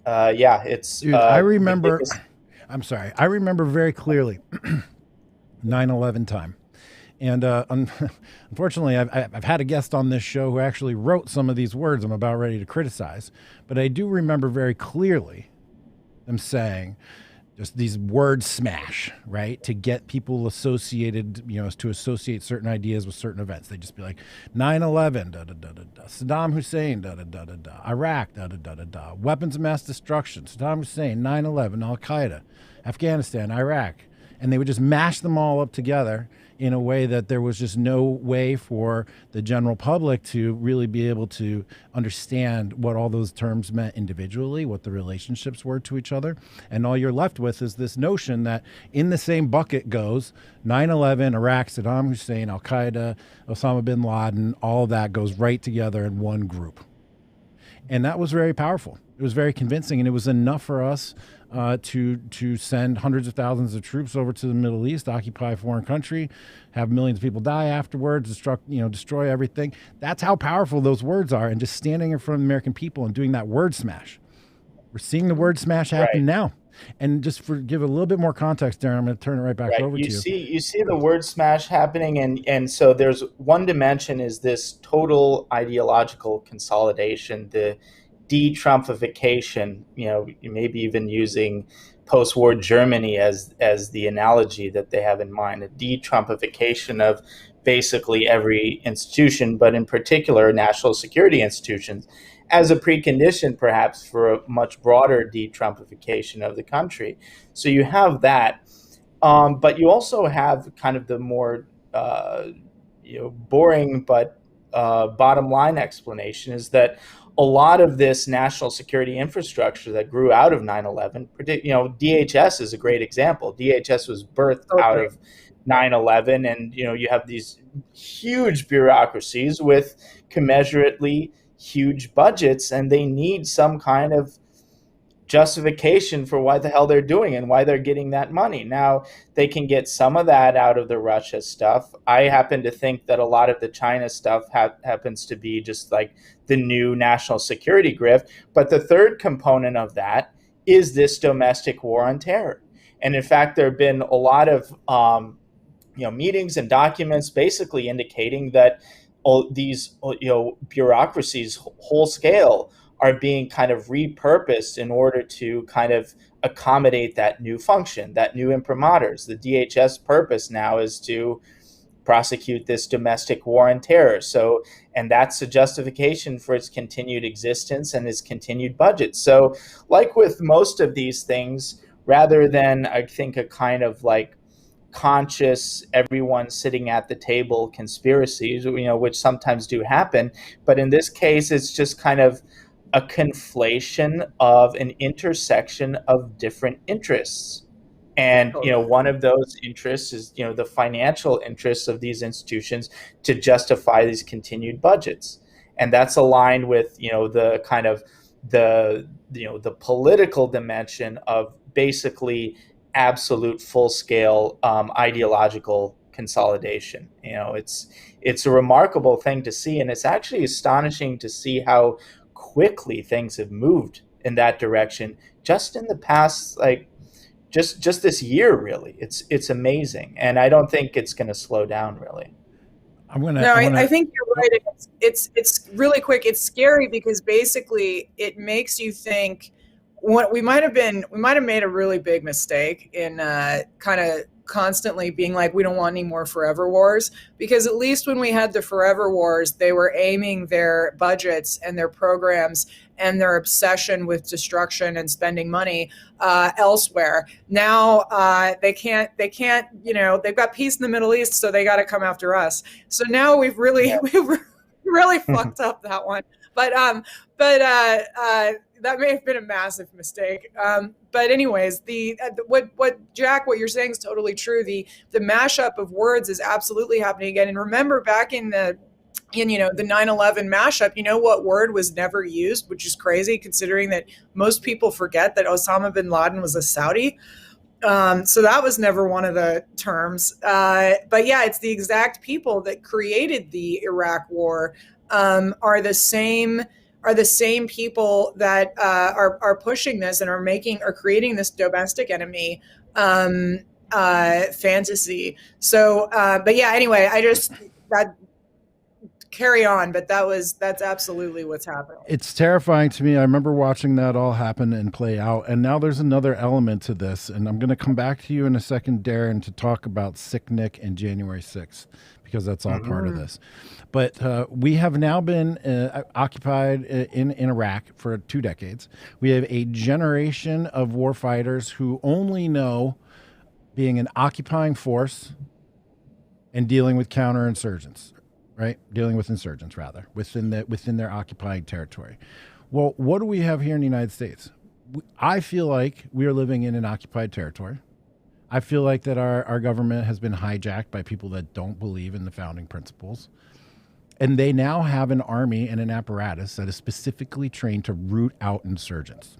it's Dude, I remember, I'm sorry, I remember very clearly 9/11 time. And unfortunately, I've had a guest on this show who actually wrote some of these words I'm about ready to criticize. But I do remember very clearly them saying, just these words smash, right? To get people associated, to associate certain ideas with certain events. They'd just be like 9/11, Saddam Hussein, Iraq, weapons of mass destruction, Saddam Hussein, 9/11, Al-Qaeda, Afghanistan, Iraq. And they would just mash them all up together in a way that there was just no way for the general public to really be able to understand what all those terms meant individually, what the relationships were to each other. And all you're left with is this notion that in the same bucket goes 9/11, Iraq, Saddam Hussein, Al-Qaeda, Osama bin Laden, all of that goes right together in one group. And that was very powerful. It was very convincing, and it was enough for us to send hundreds of thousands of troops over to the Middle East, occupy a foreign country, have millions of people die afterwards, destroy everything. That's how powerful those words are. And just standing in front of the American people and doing that word smash. We're seeing the word smash happen now. And just give a little bit more context, Darren, I'm going to turn it right back over to you. You see the word smash happening, and so there's one dimension is this total ideological consolidation, the de-Trumpification, maybe even using post-war Germany as the analogy that they have in mind, a de-Trumpification of basically every institution, but in particular national security institutions, as a precondition perhaps for a much broader de-Trumpification of the country. So you have that, but you also have kind of the more boring but bottom line explanation is that a lot of this national security infrastructure that grew out of 9/11, DHS is a great example. DHS was birthed out of 9/11, and you have these huge bureaucracies with commensurately huge budgets, and they need some kind of justification for why the hell they're doing and why they're getting that money. Now, they can get some of that out of the Russia stuff. I happen to think that a lot of the China stuff happens to be just like the new national security grift. But the third component of that is this domestic war on terror. And in fact, there have been a lot of meetings and documents basically indicating that all these bureaucracies whole scale are being kind of repurposed in order to kind of accommodate that new function, that new imprimaturs. The DHS purpose now is to prosecute this domestic war on terror. So, and that's a justification for its continued existence and its continued budget. So, like with most of these things, rather than, I think, a kind of like conscious, everyone sitting at the table conspiracies, which sometimes do happen, but in this case, it's just kind of a conflation of an intersection of different interests. And, one of those interests is, the financial interests of these institutions to justify these continued budgets. And that's aligned with, the kind of the political dimension of basically absolute full scale ideological consolidation. It's a remarkable thing to see. And it's actually astonishing to see how quickly things have moved in that direction just in the past, just this year, really. It's amazing, and I don't think it's going to slow down, really. I think you're right. It's really quick. It's scary because basically it makes you think what we might have made a really big mistake in kind of constantly being like, we don't want any more forever wars, because at least when we had the forever wars, they were aiming their budgets and their programs and their obsession with destruction and spending money elsewhere. Now they can't, they've got peace in the Middle East, so they got to come after us. So now we've really, we've really fucked up that one. But that may have been a massive mistake. But anyways, what you're saying is totally true. The mashup of words is absolutely happening again. And remember, back in the 9/11 mashup, what word was never used, which is crazy considering that most people forget that Osama bin Laden was a Saudi. So that was never one of the terms. But yeah, it's the exact people that created the Iraq War are the same people that are pushing this and are creating this domestic enemy fantasy. So, but yeah, anyway, that carry on, but that's absolutely what's happening. It's terrifying to me. I remember watching that all happen and play out, and now there's another element to this, and I'm going to come back to you in a second, Darren, to talk about Sick Nick and January 6th, because that's all part of this. But we have now been occupied in Iraq for 2 decades. We have a generation of warfighters who only know being an occupying force and dealing with counterinsurgents. Right, dealing with insurgents rather within their occupied territory. Well, what do we have here in the United States? I feel like we are living in an occupied territory. I feel like that our government has been hijacked by people that don't believe in the founding principles, and they now have an army and an apparatus that is specifically trained to root out insurgents.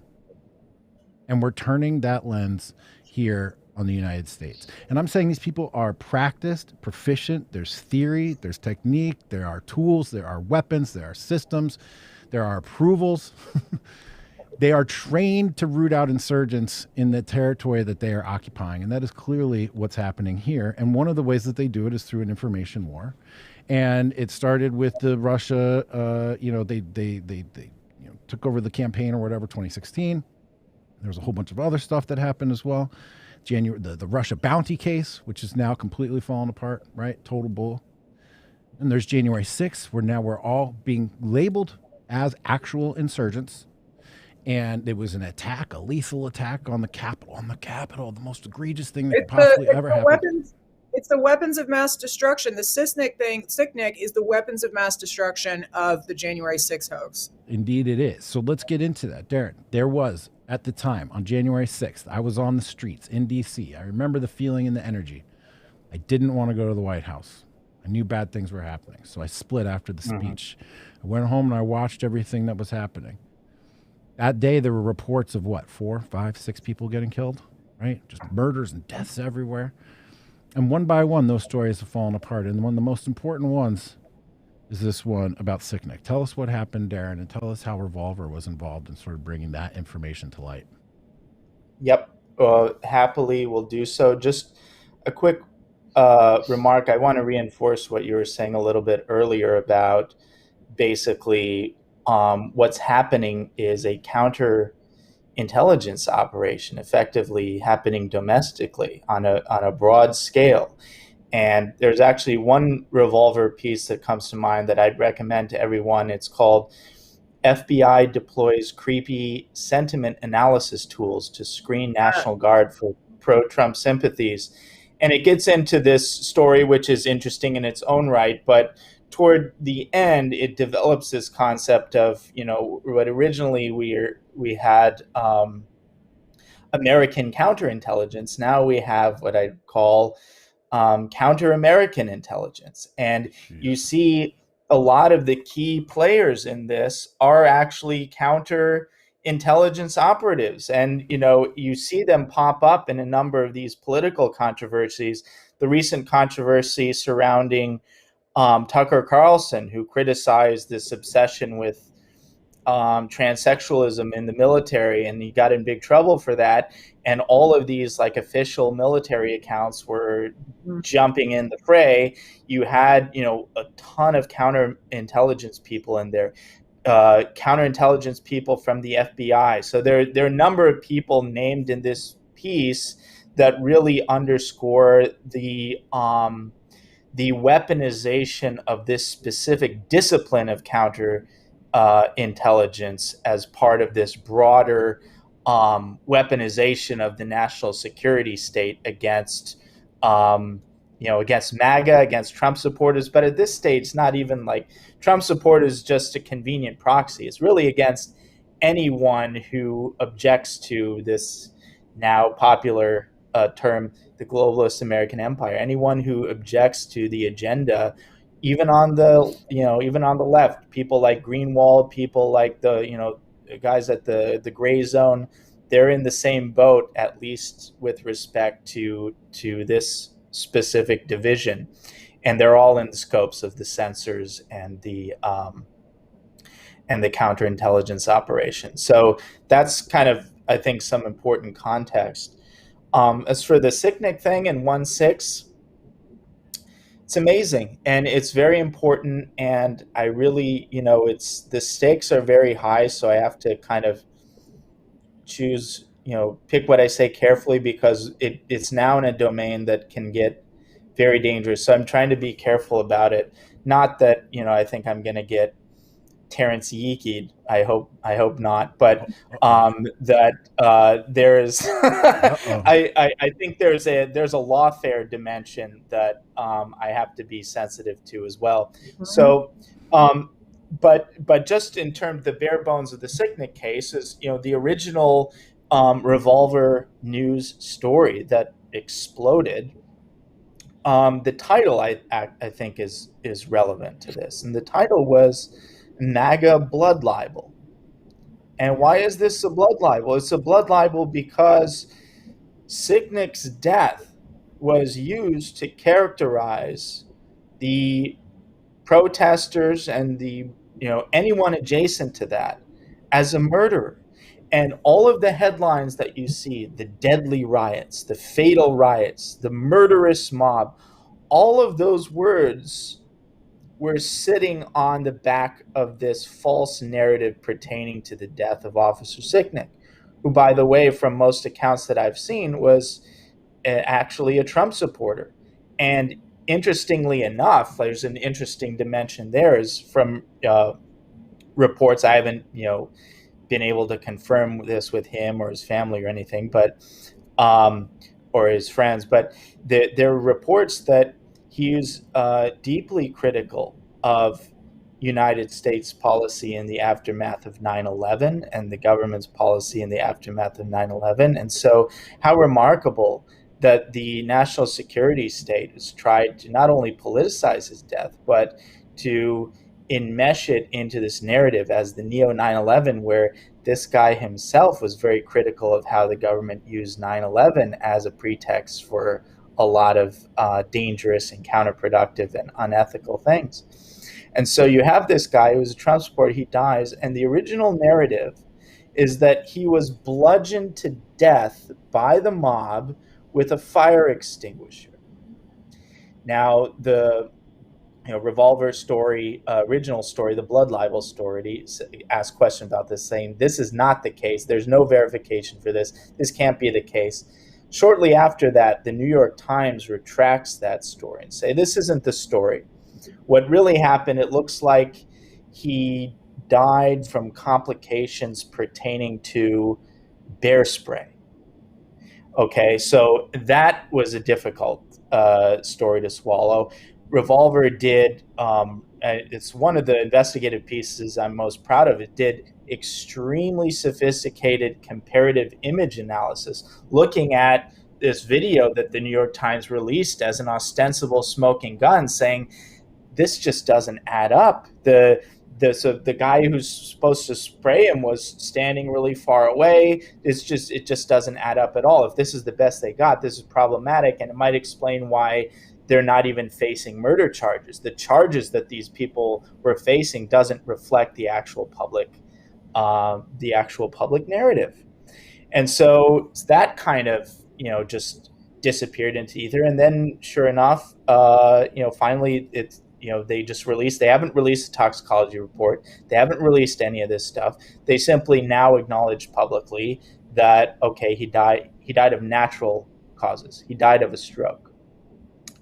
And we're turning that lens here on the United States. And I'm saying these people are practiced, proficient, there's theory, there's technique, there are tools, there are weapons, there are systems, there are approvals. They are trained to root out insurgents in the territory that they are occupying. And that is clearly what's happening here. And one of the ways that they do it is through an information war. And it started with the Russia, they took over the campaign or whatever, 2016. There was a whole bunch of other stuff that happened as well. The Russia bounty case, which is now completely fallen apart, right? Total bull. And there's January 6th, where now we're all being labeled as actual insurgents. And it was an attack, a lethal attack on the Capitol, the most egregious thing that could possibly ever happen. It's the weapons of mass destruction. The Sicknick is the weapons of mass destruction of the January 6th hoax. Indeed it is. So let's get into that. Darren, there was, at the time, on January 6th, I was on the streets in D.C. I remember the feeling and the energy. I didn't want to go to the White House. I knew bad things were happening. So I split after the speech. I went home and I watched everything that was happening. That day, there were reports of 4, 5, 6 people getting killed, right? Just murders and deaths everywhere. And one by one, those stories have fallen apart. And one of the most important ones is this one about Sick Nick. Tell us what happened, Darren, and tell us how Revolver was involved in sort of bringing that information to light. Yep. Happily will do so. Just a quick remark. I want to reinforce what you were saying a little bit earlier about basically what's happening is a counterintelligence operation effectively happening domestically on a broad scale. And there's actually one Revolver piece that comes to mind that I'd recommend to everyone. It's called FBI Deploys Creepy Sentiment Analysis Tools to Screen National Guard for Pro-Trump Sympathies. And it gets into this story, which is interesting in its own right, but toward the end, it develops this concept of, what originally we had American counterintelligence. Now we have what I'd call counter-American intelligence. And you see a lot of the key players in this are actually counter-intelligence operatives. And, you see them pop up in a number of these political controversies. The recent controversy surrounding Tucker Carlson, who criticized this obsession with transsexualism in the military, and he got in big trouble for that. And all of these official military accounts were jumping in the fray. You had, a ton of counterintelligence people in there, counterintelligence people from the FBI. So there are a number of people named in this piece that really underscore the weaponization of this specific discipline of intelligence as part of this broader weaponization of the national security state against, against MAGA, against Trump supporters. But at this stage, it's not even like Trump supporters just a convenient proxy. It's really against anyone who objects to this now popular term, the globalist American empire. Anyone who objects to the agenda, even on the left, people like Greenwald, people like the guys at the gray zone, they're in the same boat, at least with respect to this specific division, and they're all in the scopes of the censors and the counterintelligence operation. So that's kind of, I think, some important context. As for the Sicknick thing in 1.6, it's amazing and it's very important. And I really, the stakes are very high. So I have to kind of choose, pick what I say carefully, because it's now in a domain that can get very dangerous. So I'm trying to be careful about it. Not that, I think I'm going to get Terrence Yeekied. I hope not. But that there's, I think there's a lawfare dimension that I have to be sensitive to as well. Mm-hmm. So, but just in terms of the bare bones of the Sicknick case is, the original Revolver News story that exploded. The title I think is relevant to this, and the title was MAGA blood libel. And why is this a blood libel? It's a blood libel because Sicknick's death was used to characterize the protesters and the anyone adjacent to that as a murderer. And all of the headlines that you see, the deadly riots, the fatal riots, the murderous mob, all of those words were sitting on the back of this false narrative pertaining to the death of Officer Sicknick, who, by the way, from most accounts that I've seen, was actually a Trump supporter. And interestingly enough, there's an interesting dimension there, is from reports. I haven't, been able to confirm this with him or his family or anything, but or his friends, but there are reports that he's deeply critical of United States policy in the aftermath of 9/11 and the government's policy in the aftermath of 9/11. And so how remarkable that the national security state has tried to not only politicize his death, but to enmesh it into this narrative as the neo 9/11, where this guy himself was very critical of how the government used 9/11 as a pretext for a lot of dangerous and counterproductive and unethical things. And so you have this guy who's a Trump supporter, he dies, and the original narrative is that he was bludgeoned to death by the mob with a fire extinguisher. Now, the Revolver story, original story, the blood libel story, asked a question about this, saying this is not the case. There's no verification for this. This can't be the case. Shortly after that, the New York Times retracts that story and say this isn't the story. What really happened, it looks like he died from complications pertaining to bear spray. Okay, so that was a difficult story to swallow. Revolver did, it's one of the investigative pieces I'm most proud of. It did extremely sophisticated comparative image analysis, looking at this video that the New York Times released as an ostensible smoking gun, saying this just doesn't add up. So the guy who's supposed to spray him was standing really far away. It just doesn't add up at all. If this is the best they got, this is problematic, and it might explain why they're not even facing murder charges. The charges that these people were facing doesn't reflect the actual public narrative. And so that kind of, just disappeared into ether. And then sure enough, finally it's, they just released, they haven't released a toxicology report. They haven't released any of this stuff. They simply now acknowledge publicly that, okay, he died of natural causes. He died of a stroke.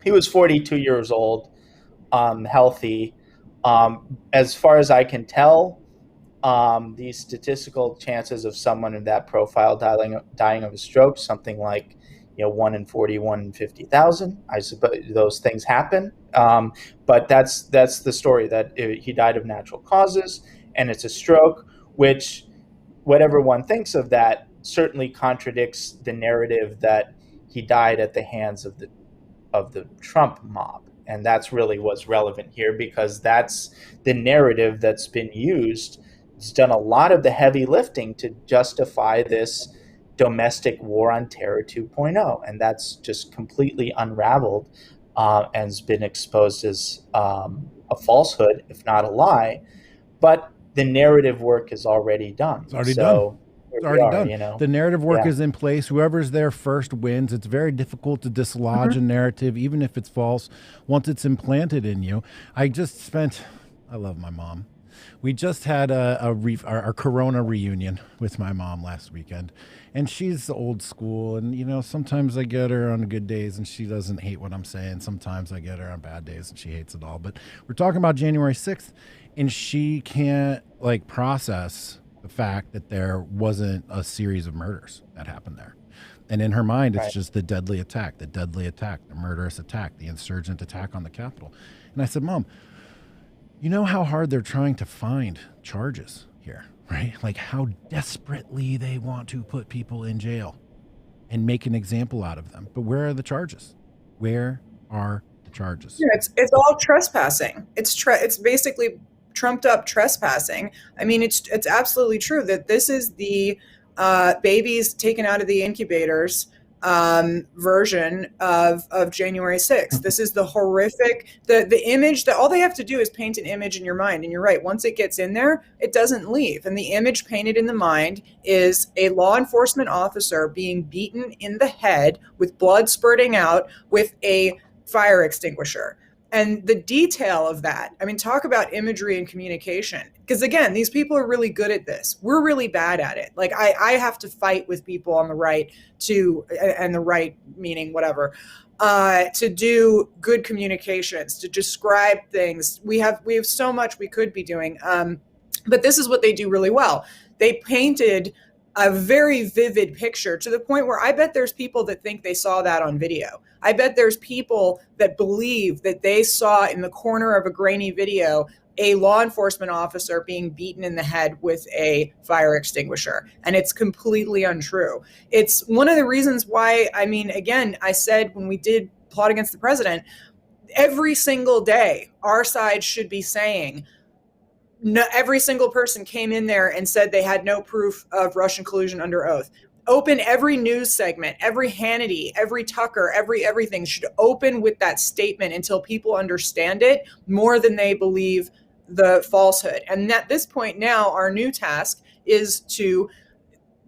He was 42 years old, healthy. As far as I can tell, the statistical chances of someone in that profile dying of a stroke, something like 1 in 40, 1 in 50,000. I suppose those things happen, but that's the story, that he died of natural causes, and it's a stroke, which, whatever one thinks of that, certainly contradicts the narrative that he died at the hands of the Trump mob. And that's really what's relevant here, because that's the narrative that's been used. It's done a lot of the heavy lifting to justify this domestic war on terror 2.0, and that's just completely unraveled and has been exposed as a falsehood, if not a lie. But the narrative work is already done. It's already done. It's already done. The narrative work is in place. Whoever's there first wins. It's very difficult to dislodge a narrative, even if it's false, once it's implanted in you. I love my mom. We just had our Corona reunion with my mom last weekend, and she's old school. And, sometimes I get her on good days and she doesn't hate what I'm saying. Sometimes I get her on bad days and she hates it all. But we're talking about January 6th, and she can't process the fact that there wasn't a series of murders that happened there. And in her mind, it's just the deadly attack, the murderous attack, the insurgent attack on the Capitol. And I said, Mom, you know how hard they're trying to find charges here, right? Like how desperately they want to put people in jail and make an example out of them. But where are the charges? Where are the charges? Yeah, it's all trespassing. It's basically trumped up trespassing. I mean, it's absolutely true that this is the babies taken out of the incubators version of January 6th. This is the horrific, the image that all they have to do is paint an image in your mind. And you're right, once it gets in there, it doesn't leave. And the image painted in the mind is a law enforcement officer being beaten in the head with blood spurting out with a fire extinguisher. And the detail of that, I mean, talk about imagery and communication. Because again, these people are really good at this. We're really bad at it. Like I have to fight with people on the right and the right meaning whatever, to do good communications, to describe things. We have so much we could be doing. But this is what they do really well. They painted a very vivid picture to the point where I bet there's people that think they saw that on video. I bet there's people that believe that they saw in the corner of a grainy video a law enforcement officer being beaten in the head with a fire extinguisher. And it's completely untrue. It's one of the reasons why, I mean, again, I said when we did Plot Against the President, every single day, our side should be saying, no, every single person came in there and said they had no proof of Russian collusion under oath. Open every news segment, every Hannity, every Tucker, everything should open with that statement until people understand it more than they believe the falsehood. And at this point now, our new task is to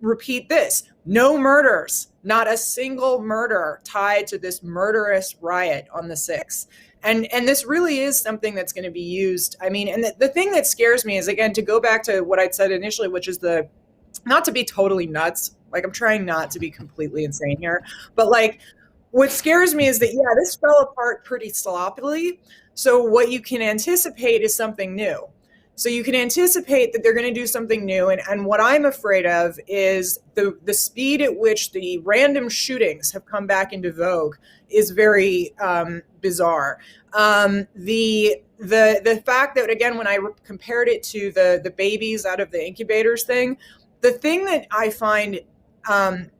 repeat this. No murders, not a single murder tied to this murderous riot on the 6th. And this really is something that's going to be used. I mean, and the thing that scares me is, again, to go back to what I'd said initially, which is not to be totally nuts. Like, I'm trying not to be completely insane here, but what scares me is that, this fell apart pretty sloppily. So what you can anticipate is something new. So you can anticipate that they're going to do something new. And what I'm afraid of is the speed at which the random shootings have come back into vogue is very bizarre. The fact that, again, when I compared it to the babies out of the incubators thing, the thing that I find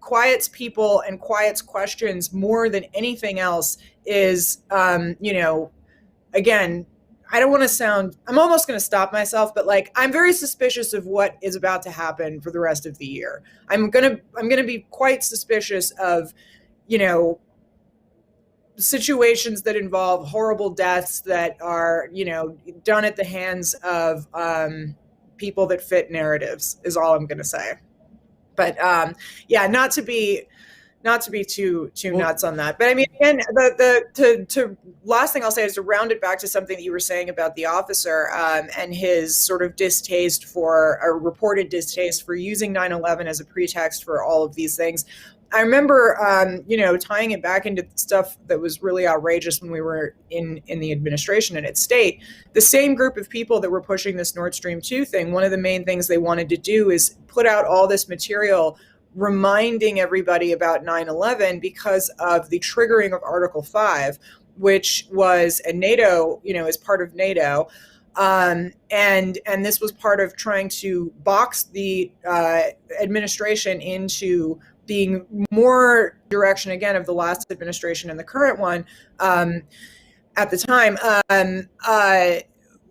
quiets people and quiets questions more than anything else is, again, I don't want to sound, I'm almost going to stop myself, but I'm very suspicious of what is about to happen for the rest of the year. I'm going to be quite suspicious of, situations that involve horrible deaths that are, done at the hands of people that fit narratives is all I'm going to say. But not to be too nuts on that. But I mean, again, the last thing I'll say is to round it back to something that you were saying about the officer and his sort of reported distaste for using 9/11 as a pretext for all of these things. I remember, tying it back into stuff that was really outrageous when we were in the administration and at state. The same group of people that were pushing this Nord Stream 2 thing, one of the main things they wanted to do is put out all this material reminding everybody about 9/11 because of the triggering of Article 5, which was a NATO, as part of NATO. And this was part of trying to box the administration into being more direction, again, of the last administration and the current one at the time.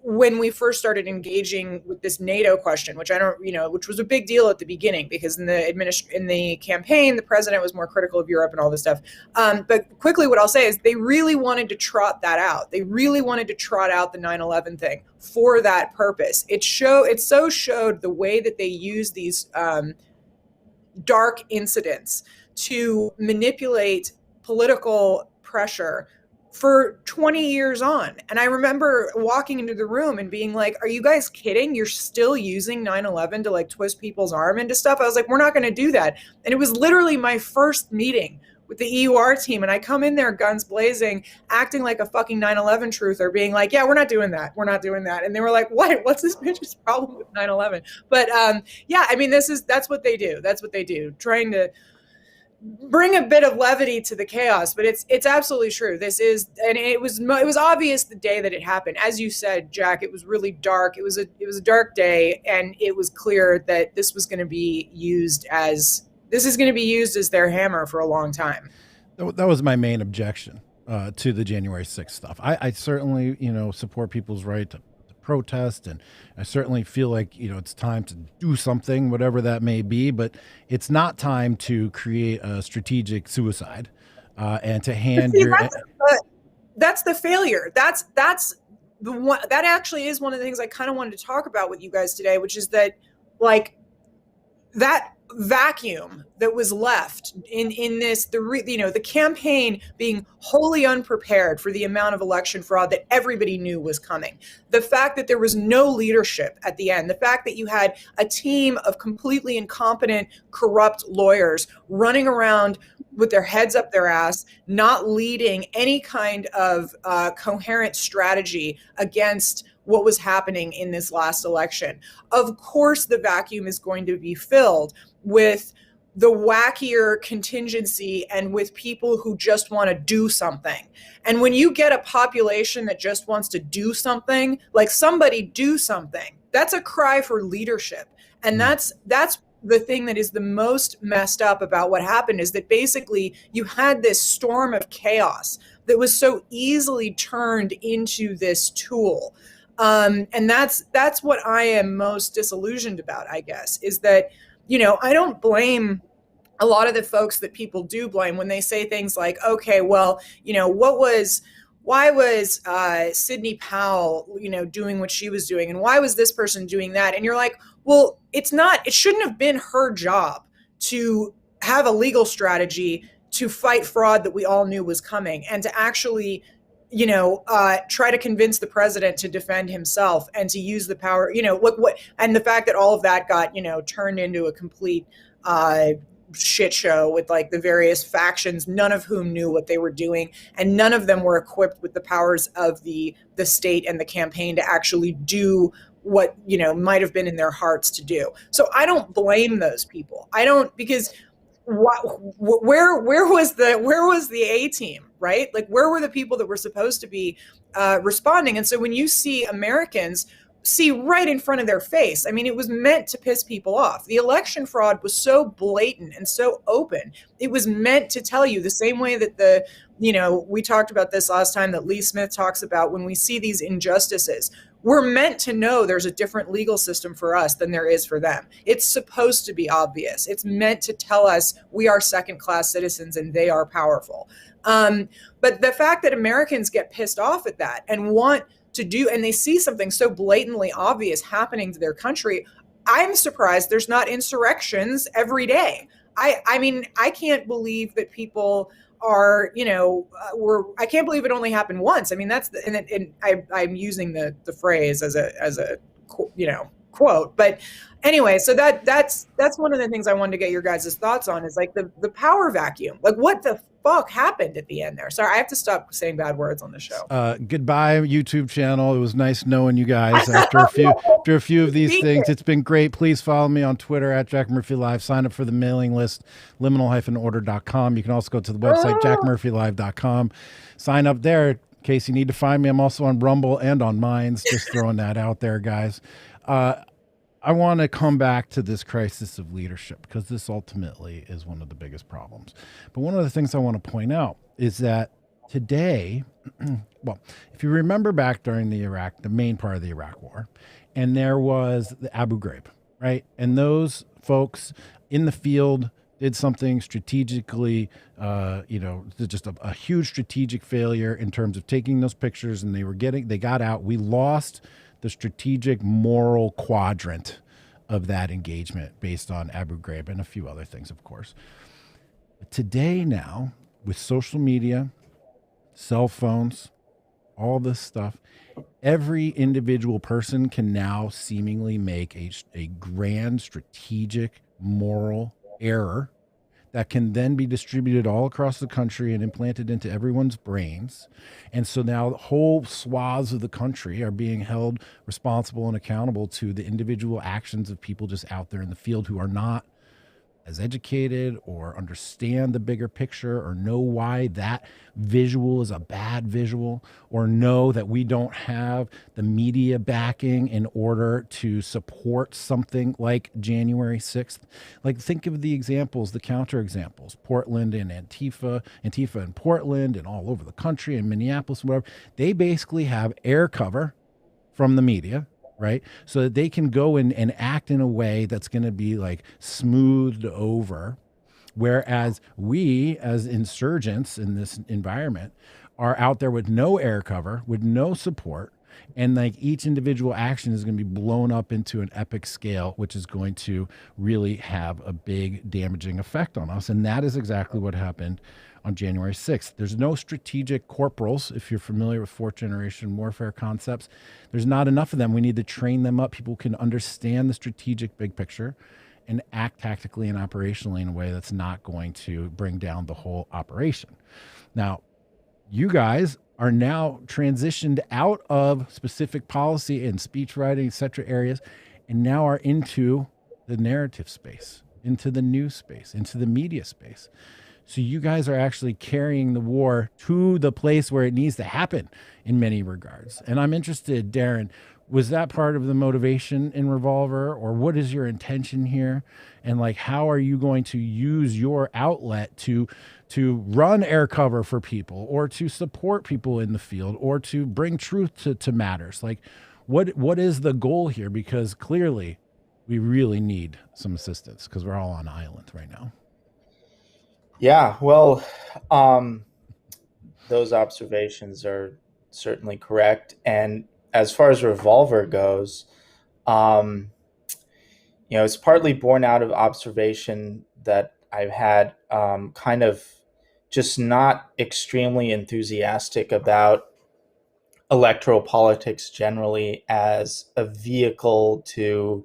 When we first started engaging with this NATO question, which which was a big deal at the beginning, because in the campaign, the president was more critical of Europe and all this stuff. But quickly, what I'll say is they really wanted to trot that out. They really wanted to trot out the 9/11 thing for that purpose. It so showed the way that they use these dark incidents to manipulate political pressure for 20 years on. And I remember walking into the room and being like, are you guys kidding? You're still using 9/11 to like twist people's arm into stuff? I was like, we're not going to do that. And it was literally my first meeting with the EUR team. And I come in there guns blazing, acting like a fucking 9/11 truther, being like, yeah, we're not doing that. We're not doing that. And they were like, what? What's this bitch's problem with 9/11? But yeah, I mean, that's what they do. That's what they do. Trying to bring a bit of levity to the chaos, but it's absolutely true. This is, and it was obvious the day that it happened. As you said, Jack, it was really dark. It was a dark day, and it was clear that this was going to be used as their hammer for a long time. That was my main objection to the January 6th stuff. I certainly, support people's right to protest, and I certainly feel like it's time to do something, whatever that may be, but it's not time to create a strategic suicide and to hand that's the failure. That's the one that actually is one of the things I kind of wanted to talk about with you guys today, which is that like that vacuum that was left in this, the campaign being wholly unprepared for the amount of election fraud that everybody knew was coming. The fact that there was no leadership at the end, the fact that you had a team of completely incompetent, corrupt lawyers running around with their heads up their ass, not leading any kind of coherent strategy against what was happening in this last election. Of course, the vacuum is going to be filled with the wackier contingency and with people who just want to do something. And when you get a population that just wants to do something, like somebody do something, that's a cry for leadership. And that's the thing that is the most messed up about what happened, is that basically you had this storm of chaos that was so easily turned into this tool. And that's what I am most disillusioned about, I guess, is that, I don't blame a lot of the folks that people do blame when they say things like, okay, well, why was Sidney Powell, doing what she was doing? And why was this person doing that? And you're like, well, it shouldn't have been her job to have a legal strategy to fight fraud that we all knew was coming, and to actually try to convince the president to defend himself and to use the power, and the fact that all of that got, turned into a complete shit show with like the various factions, none of whom knew what they were doing, and none of them were equipped with the powers of the state and the campaign to actually do what, might have been in their hearts to do. So I don't blame those people. I don't, because where was the A team, right? Like, where were the people that were supposed to be responding? And so when you see Americans see right in front of their face, I mean, it was meant to piss people off. The election fraud was so blatant and so open. It was meant to tell you, the same way that we talked about this last time, that Lee Smith talks about, when we see these injustices, we're meant to know there's a different legal system for us than there is for them. It's supposed to be obvious. It's meant to tell us we are second-class citizens and they are powerful. But the fact that Americans get pissed off at that and want to do, and they see something so blatantly obvious happening to their country, I'm surprised there's not insurrections every day. I mean, I can't believe that people are, I can't believe it only happened once. I mean, I'm using the phrase as a quote. But anyway, so that's one of the things I wanted to get your guys' thoughts on, is like the power vacuum. Like, what the fuck happened at the end there? Sorry, I have to stop saying bad words on the show. Goodbye, YouTube channel. It was nice knowing you guys after a few of these things. It's been great. Please follow me on Twitter at Jack Murphy Live. Sign up for the mailing list, liminal-order.com. You can also go to the website, jackmurphylive.com. Sign up there in case you need to find me. I'm also on Rumble and on Minds. Just throwing that out there, guys. I want to come back to this crisis of leadership, because this ultimately is one of the biggest problems. But one of the things I want to point out is that today, well, if you remember back during the main part of the Iraq War, and there was the Abu Ghraib, right? And those folks in the field did something strategically, just a huge strategic failure in terms of taking those pictures, and they got out. We lost the strategic moral quadrant of that engagement based on Abu Ghraib and a few other things, of course. But today now, with social media, cell phones, all this stuff, every individual person can now seemingly make a grand strategic moral error that can then be distributed all across the country and implanted into everyone's brains. And so now whole swaths of the country are being held responsible and accountable to the individual actions of people just out there in the field who are not as educated or understand the bigger picture, or know why that visual is a bad visual, or know that we don't have the media backing in order to support something like January 6th. Like, think of the examples, the counter examples, Portland and Antifa in Portland and all over the country, and Minneapolis and whatever. They basically have air cover from the media, right? So that they can go in and act in a way that's going to be like smoothed over. Whereas we, as insurgents in this environment, are out there with no air cover, with no support. And like each individual action is going to be blown up into an epic scale, which is going to really have a big damaging effect on us. And that is exactly what happened on January 6th. There's no strategic corporals. If you're familiar with fourth generation warfare concepts, there's not enough of them. We need to train them up. People can understand the strategic big picture and act tactically and operationally in a way that's not going to bring down the whole operation. Now, you guys are now transitioned out of specific policy and speech writing, et cetera, areas, and now are into the narrative space, into the news space, into the media space. So you guys are actually carrying the war to the place where it needs to happen in many regards. And I'm interested, Darren, was that part of the motivation in Revolver, or what is your intention here? And like, how are you going to use your outlet to run air cover for people, or to support people in the field, or to bring truth to matters? Like, what is the goal here? Because clearly we really need some assistance, because we're all on island right now. Yeah, well, those observations are certainly correct. And as far as Revolver goes, it's partly born out of observation that I've had, kind of just not extremely enthusiastic about electoral politics generally as a vehicle to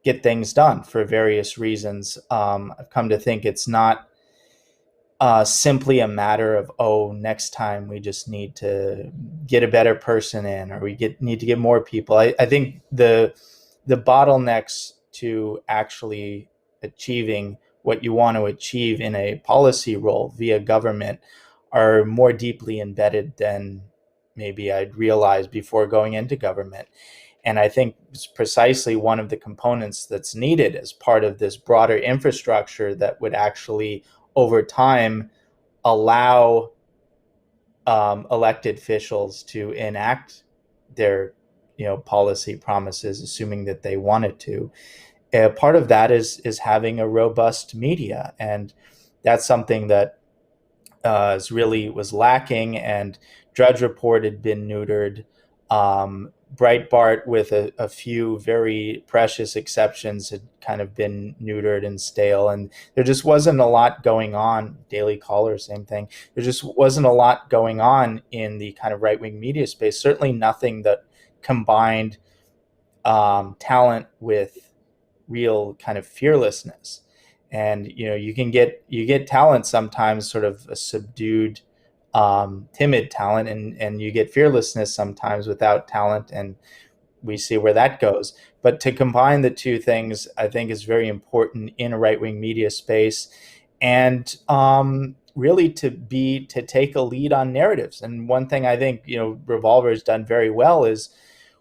get things done for various reasons. I've come to think it's not simply a matter of, next time we just need to get a better person in, or we need to get more people. I think the bottlenecks to actually achieving what you want to achieve in a policy role via government are more deeply embedded than maybe I'd realized before going into government. And I think it's precisely one of the components that's needed as part of this broader infrastructure that would actually, over time, allow elected officials to enact their policy promises, assuming that they wanted to. Part of that is having a robust media, and that's something that was lacking. And Drudge Report had been neutered. Breitbart, with a few very precious exceptions, had kind of been neutered and stale, and there just wasn't a lot going on. Daily Caller, same thing. There just wasn't a lot going on in the kind of right-wing media space. Certainly nothing that combined talent with real kind of fearlessness. And you get talent sometimes, sort of a subdued, timid talent, and you get fearlessness sometimes without talent, and we see where that goes. But to combine the two things, I think, is very important in a right-wing media space, and really to take a lead on narratives. And one thing I think Revolver has done very well is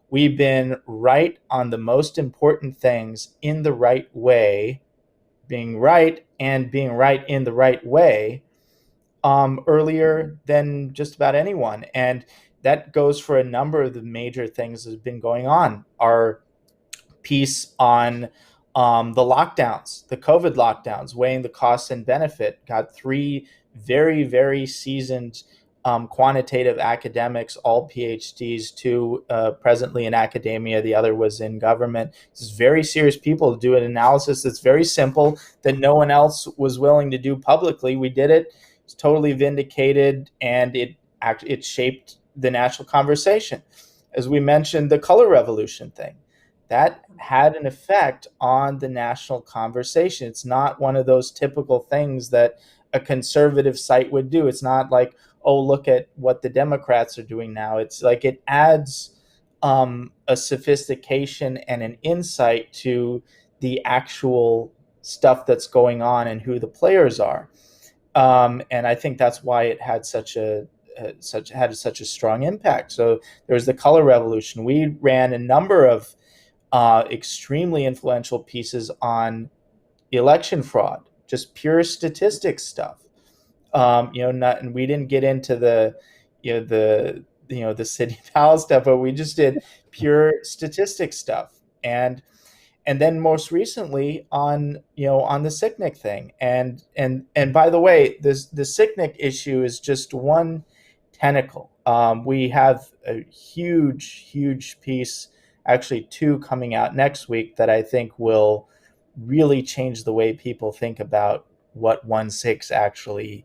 we've been right on the most important things in the right way, being right and being right in the right way, earlier than just about anyone. And that goes for a number of the major things that have been going on. Our piece on the lockdowns, the COVID lockdowns, weighing the cost and benefit, got three very, very seasoned quantitative academics, all PhDs, two presently in academia, the other was in government. This is very serious people to do an analysis that's very simple, that no one else was willing to do publicly. We did it. It's totally vindicated, and it shaped the national conversation. As we mentioned, the color revolution thing, that had an effect on the national conversation. It's not one of those typical things that a conservative site would do. It's not like, oh, look at what the Democrats are doing now. It's like it adds a sophistication and an insight to the actual stuff that's going on and who the players are. And I think that's why it had such a strong impact. So there was the color revolution. We ran a number of extremely influential pieces on election fraud, just pure statistics stuff. And we didn't get into the city palace stuff, but we just did pure statistics stuff. And then most recently on the Sicknick thing. And by the way, the Sicknick issue is just one tentacle. We have a huge piece, actually two coming out next week, that I think will really change the way people think about what 1/6 actually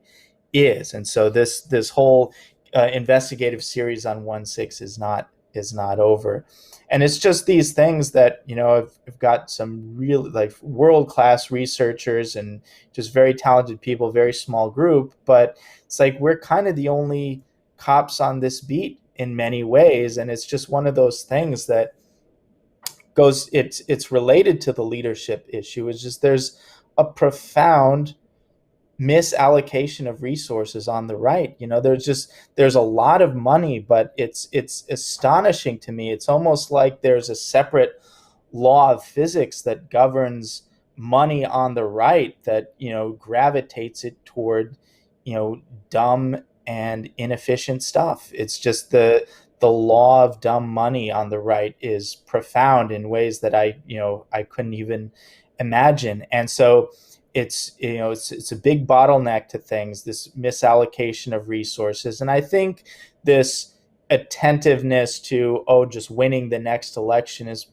is. And so this whole investigative series on 1/6 is not over. And it's just these things that I've got some really world-class researchers and just very talented people, very small group, but it's like we're kind of the only cops on this beat in many ways. And it's just one of those things that it's related to the leadership issue. It's just there's a profound misallocation of resources on the right. There's a lot of money, but it's astonishing to me. It's almost like there's a separate law of physics that governs money on the right that gravitates it toward dumb and inefficient stuff. It's just the law of dumb money on the right is profound in ways that I couldn't even imagine. And so it's a big bottleneck to things, this misallocation of resources. And I think this attentiveness to just winning the next election is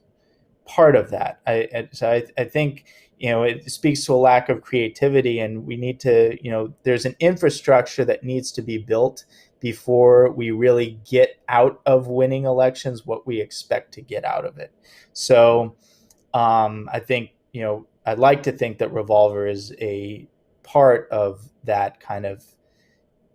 part of that. I think it speaks to a lack of creativity, and we need to there's an infrastructure that needs to be built before we really get out of winning elections what we expect to get out of it. So I think I'd like to think that Revolver is a part of that kind of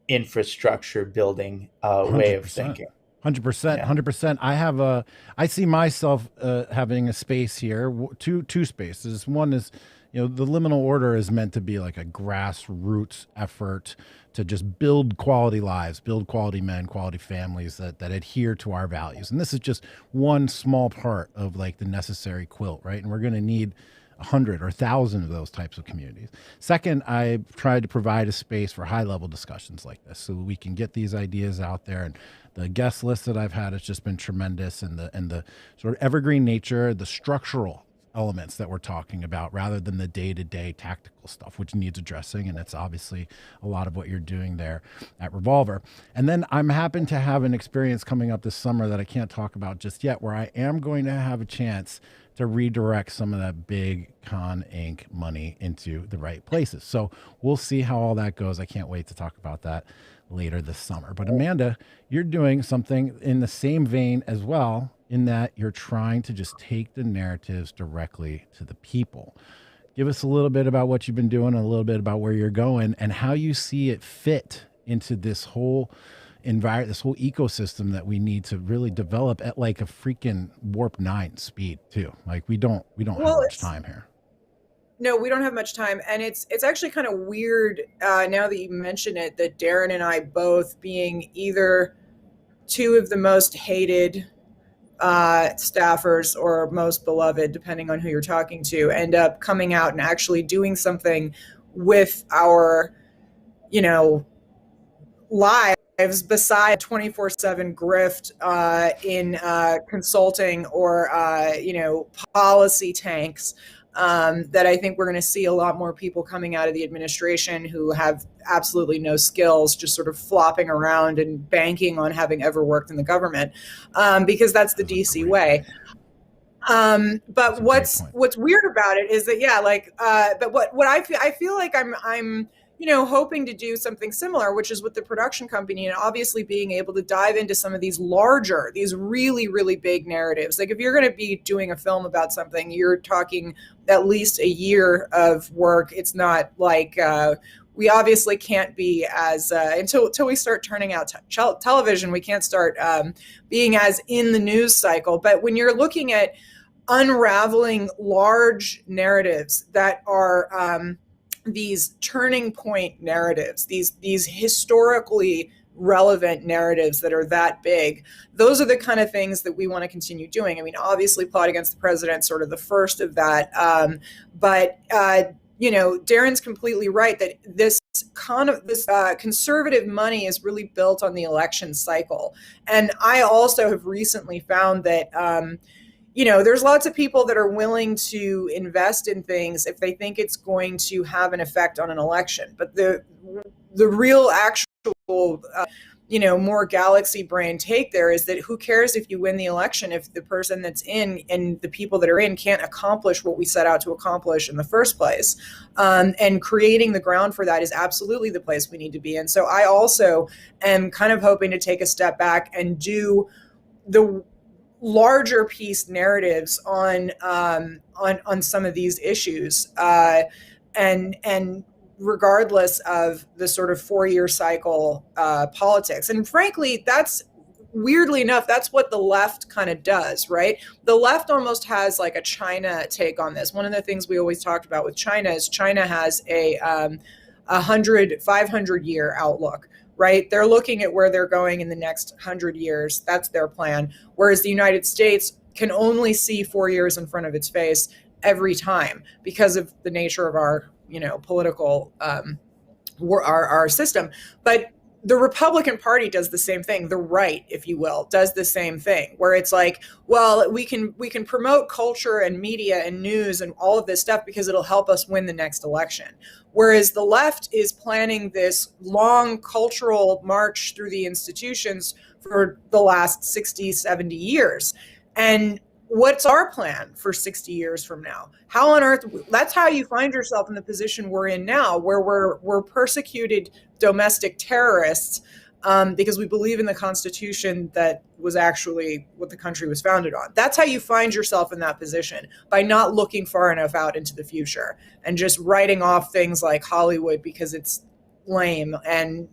infrastructure building way of thinking. 100%, 100%. I see myself having a space here, two spaces. One is, the liminal order is meant to be like a grassroots effort to just build quality lives, build quality men, quality families that adhere to our values. And this is just one small part of like the necessary quilt, right? And we're going to need 100 or 1,000 of those types of communities. Second, I tried to provide a space for high-level discussions like this so that we can get these ideas out there. And the guest list that I've had has just been tremendous, and the sort of evergreen nature, the structural elements that we're talking about rather than the day-to-day tactical political stuff, which needs addressing. And it's obviously a lot of what you're doing there at Revolver. And then I'm happen to have an experience coming up this summer that I can't talk about just yet, where I am going to have a chance to redirect some of that big Con Inc. money into the right places. So we'll see how all that goes. I can't wait to talk about that later this summer. But Amanda, you're doing something in the same vein as well, in that you're trying to just take the narratives directly to the people. Give us a little bit about what you've been doing, and a little bit about where you're going, and how you see it fit into this whole environment, this whole ecosystem that we need to really develop at like a freaking warp 9 speed too. Like we don't have much time here. No, we don't have much time. And it's actually kind of weird now that you mention it, that Darren and I, both being either two of the most hated staffers or most beloved, depending on who you're talking to, end up coming out and actually doing something with our, lives beside 24/7 grift in consulting or policy tanks. That I think we're going to see a lot more people coming out of the administration who have absolutely no skills, just sort of flopping around and banking on having ever worked in the government, because that's the DC way. But what's weird about it is that, but what I feel like I'm hoping to do something similar, which is with the production company, and obviously being able to dive into some of these really, really big narratives. Like if you're going to be doing a film about something, you're talking at least a year of work. It's not like we obviously can't be as until we start turning out television, we can't start being as in the news cycle. But when you're looking at unraveling large narratives that are these turning point narratives, these historically relevant narratives that are that big, those are the kind of things that we want to continue doing. I mean, obviously Plot Against the President, sort of the first of that. But Darren's completely right that this conservative money is really built on the election cycle. And I also have recently found that, there's lots of people that are willing to invest in things if they think it's going to have an effect on an election. But the real actual, more galaxy brain take there is that who cares if you win the election if the person that's in and the people that are in can't accomplish what we set out to accomplish in the first place. And creating the ground for that is absolutely the place we need to be in. So I also am kind of hoping to take a step back and do the larger piece narratives on some of these issues, and regardless of the sort of 4-year cycle politics. And frankly, that's weirdly enough, that's what the left kind of does, right? The left almost has like a China take on this. One of the things we always talked about with China is China has a 500-year outlook. Right? They're looking at where they're going in the next 100 years. That's their plan. Whereas the United States can only see 4 years in front of its face every time because of the nature of our, political, our system. But the Republican Party does the same thing. The right, if you will, does the same thing, where it's like, well, we can promote culture and media and news and all of this stuff because it'll help us win the next election. Whereas the left is planning this long cultural march through the institutions for the last 60, 70 years. And what's our plan for 60 years from now? How on earth? That's how you find yourself in the position we're in now, where we're persecuted domestic terrorists because we believe in the Constitution that was actually what the country was founded on. That's how you find yourself in that position, by not looking far enough out into the future and just writing off things like Hollywood because it's lame, and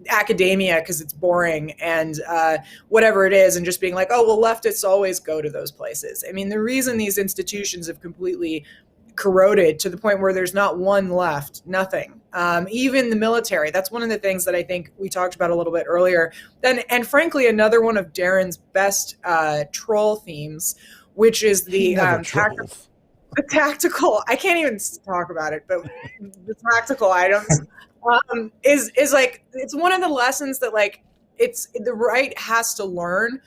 academia because it's boring, and whatever it is, and just being like, oh, well, leftists always go to those places. I mean, the reason these institutions have completely corroded to the point where there's not one left, nothing. Even the military, that's one of the things that I think we talked about a little bit earlier. And frankly, another one of Darren's best troll themes, which is the tactical, I can't even talk about it, but the tactical items is like, it's one of the lessons that like it's the right has to learn.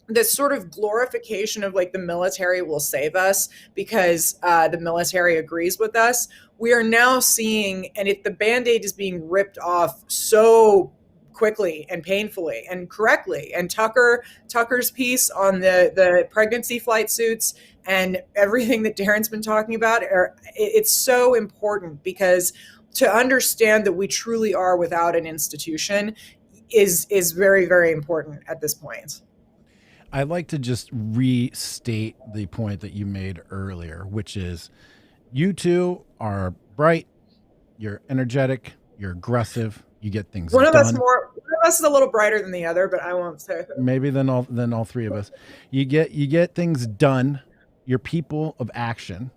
this sort of glorification of like the military will save us because the military agrees with us. We are now seeing, and the Band-Aid is being ripped off so quickly and painfully and correctly. And Tucker's piece on the pregnancy flight suits and everything that Darren's been talking about, it's so important, because to understand that we truly are without an institution is very, very important at this point. I'd like to just restate the point that you made earlier, which is you two are bright, you're energetic, you're aggressive, you get things done. One of us is a little brighter than the other, but I won't say. Maybe then all three of us. You get things done. You're people of action.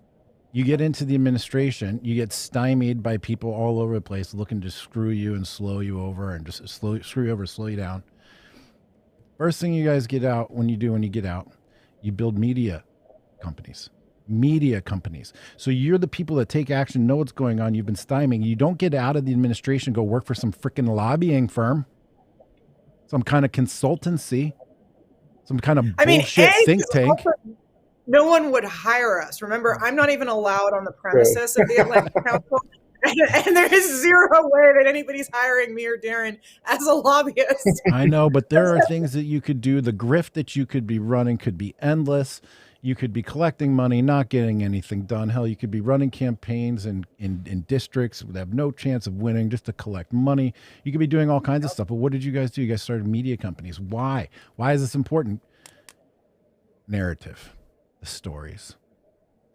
You get into the administration, you get stymied by people all over the place looking to screw you and slow you over and just screw you over, slow you down. First thing you guys get out when you get out, you build media companies. So you're the people that take action, know what's going on. You've been stymieing. You don't get out of the administration, go work for some freaking lobbying firm, some kind of consultancy, some kind of bullshit think tank. No one would hire us. Remember, I'm not even allowed on the premises of the Atlantis Council. And there is zero way that anybody's hiring me or Darren as a lobbyist. I know, but there are things that you could do. The grift that you could be running could be endless. You could be collecting money, not getting anything done. Hell, you could be running campaigns in districts that have no chance of winning just to collect money. You could be doing all kinds of stuff. But what did you guys do? You guys started media companies. Why? Why is this important? Narrative. The stories.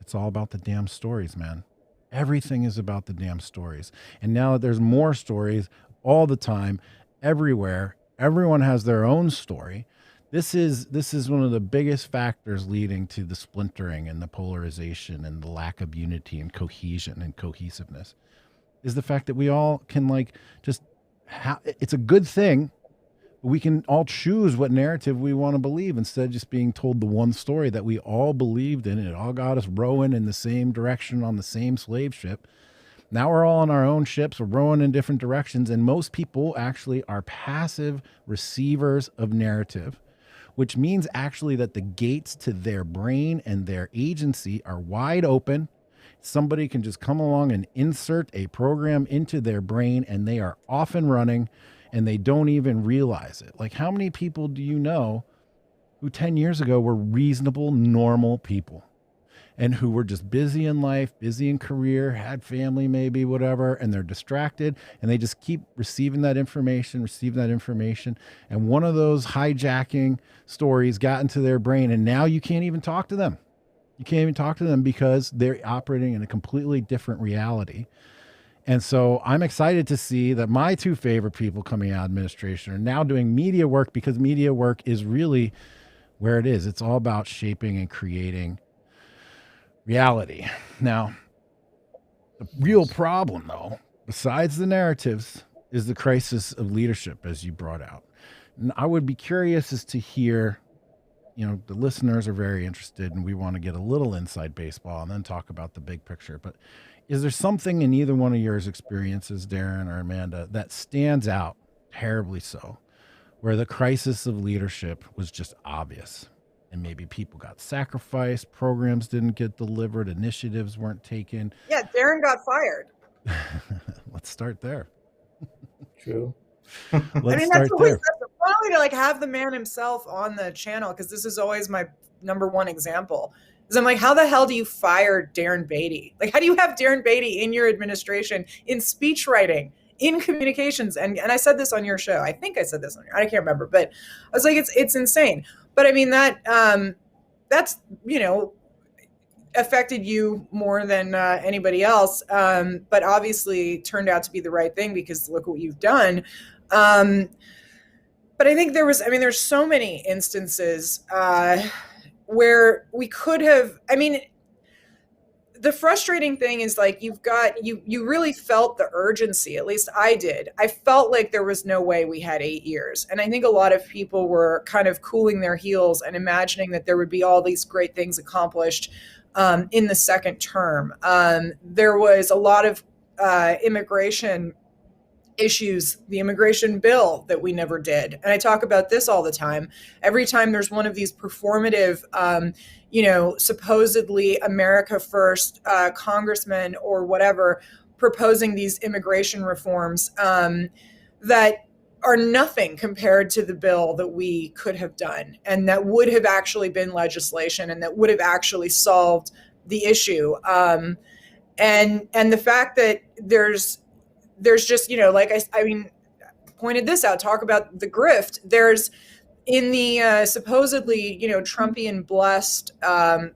It's all about the damn stories, man. Everything is about the damn stories. And now that there's more stories all the time, everywhere, everyone has their own story. This is one of the biggest factors leading to the splintering and the polarization and the lack of unity and cohesion and cohesiveness, is the fact that we all can it's a good thing. We can all choose what narrative we want to believe instead of just being told the one story that we all believed in. It all got us rowing in the same direction on the same slave ship. Now we're all on our own ships. We're rowing in different directions. And most people actually are passive receivers of narrative, which means actually that the gates to their brain and their agency are wide open. Somebody can just come along and insert a program into their brain and they are off and running. And they don't even realize it. Like, how many people do you know who 10 years ago were reasonable, normal people and who were just busy in life, busy in career, had family, maybe, whatever, and they're distracted and they just keep receiving that information. And one of those hijacking stories got into their brain and now you can't even talk to them. You can't even talk to them because they're operating in a completely different reality. And so I'm excited to see that my two favorite people coming out of administration are now doing media work, because media work is really where it is. It's all about shaping and creating reality. Now, the real problem, though, besides the narratives, is the crisis of leadership, as you brought out. And I would be curious as to hear, the listeners are very interested and we want to get a little inside baseball and then talk about the big picture. But is there something in either one of your experiences, Darren or Amanda, that stands out terribly so, where the crisis of leadership was just obvious and maybe people got sacrificed, programs didn't get delivered, initiatives weren't taken? Yeah, Darren got fired. Let's start there. True. Let's start there. Finally, to have the man himself on the channel, because this is always my number one example. Because I'm like, how the hell do you fire Darren Beattie? Like, how do you have Darren Beattie in your administration, in speech writing, in communications? And I said this on your show. I think I said this on your, I can't remember, but I was like, it's insane. But I mean, that's, affected you more than anybody else. But obviously turned out to be the right thing, because look what you've done. But I think there's so many instances where we could have, the frustrating thing is you really felt the urgency. At least I did. I felt like there was no way we had 8 years. And I think a lot of people were kind of cooling their heels and imagining that there would be all these great things accomplished in the second term. There was a lot of immigration issues, the immigration bill that we never did. And I talk about this all the time. Every time there's one of these performative, supposedly America First congressmen or whatever proposing these immigration reforms that are nothing compared to the bill that we could have done and that would have actually been legislation and that would have actually solved the issue. And the fact that there's just, like I mean, pointed this out, talk about the grift. There's in the supposedly, Trumpian blessed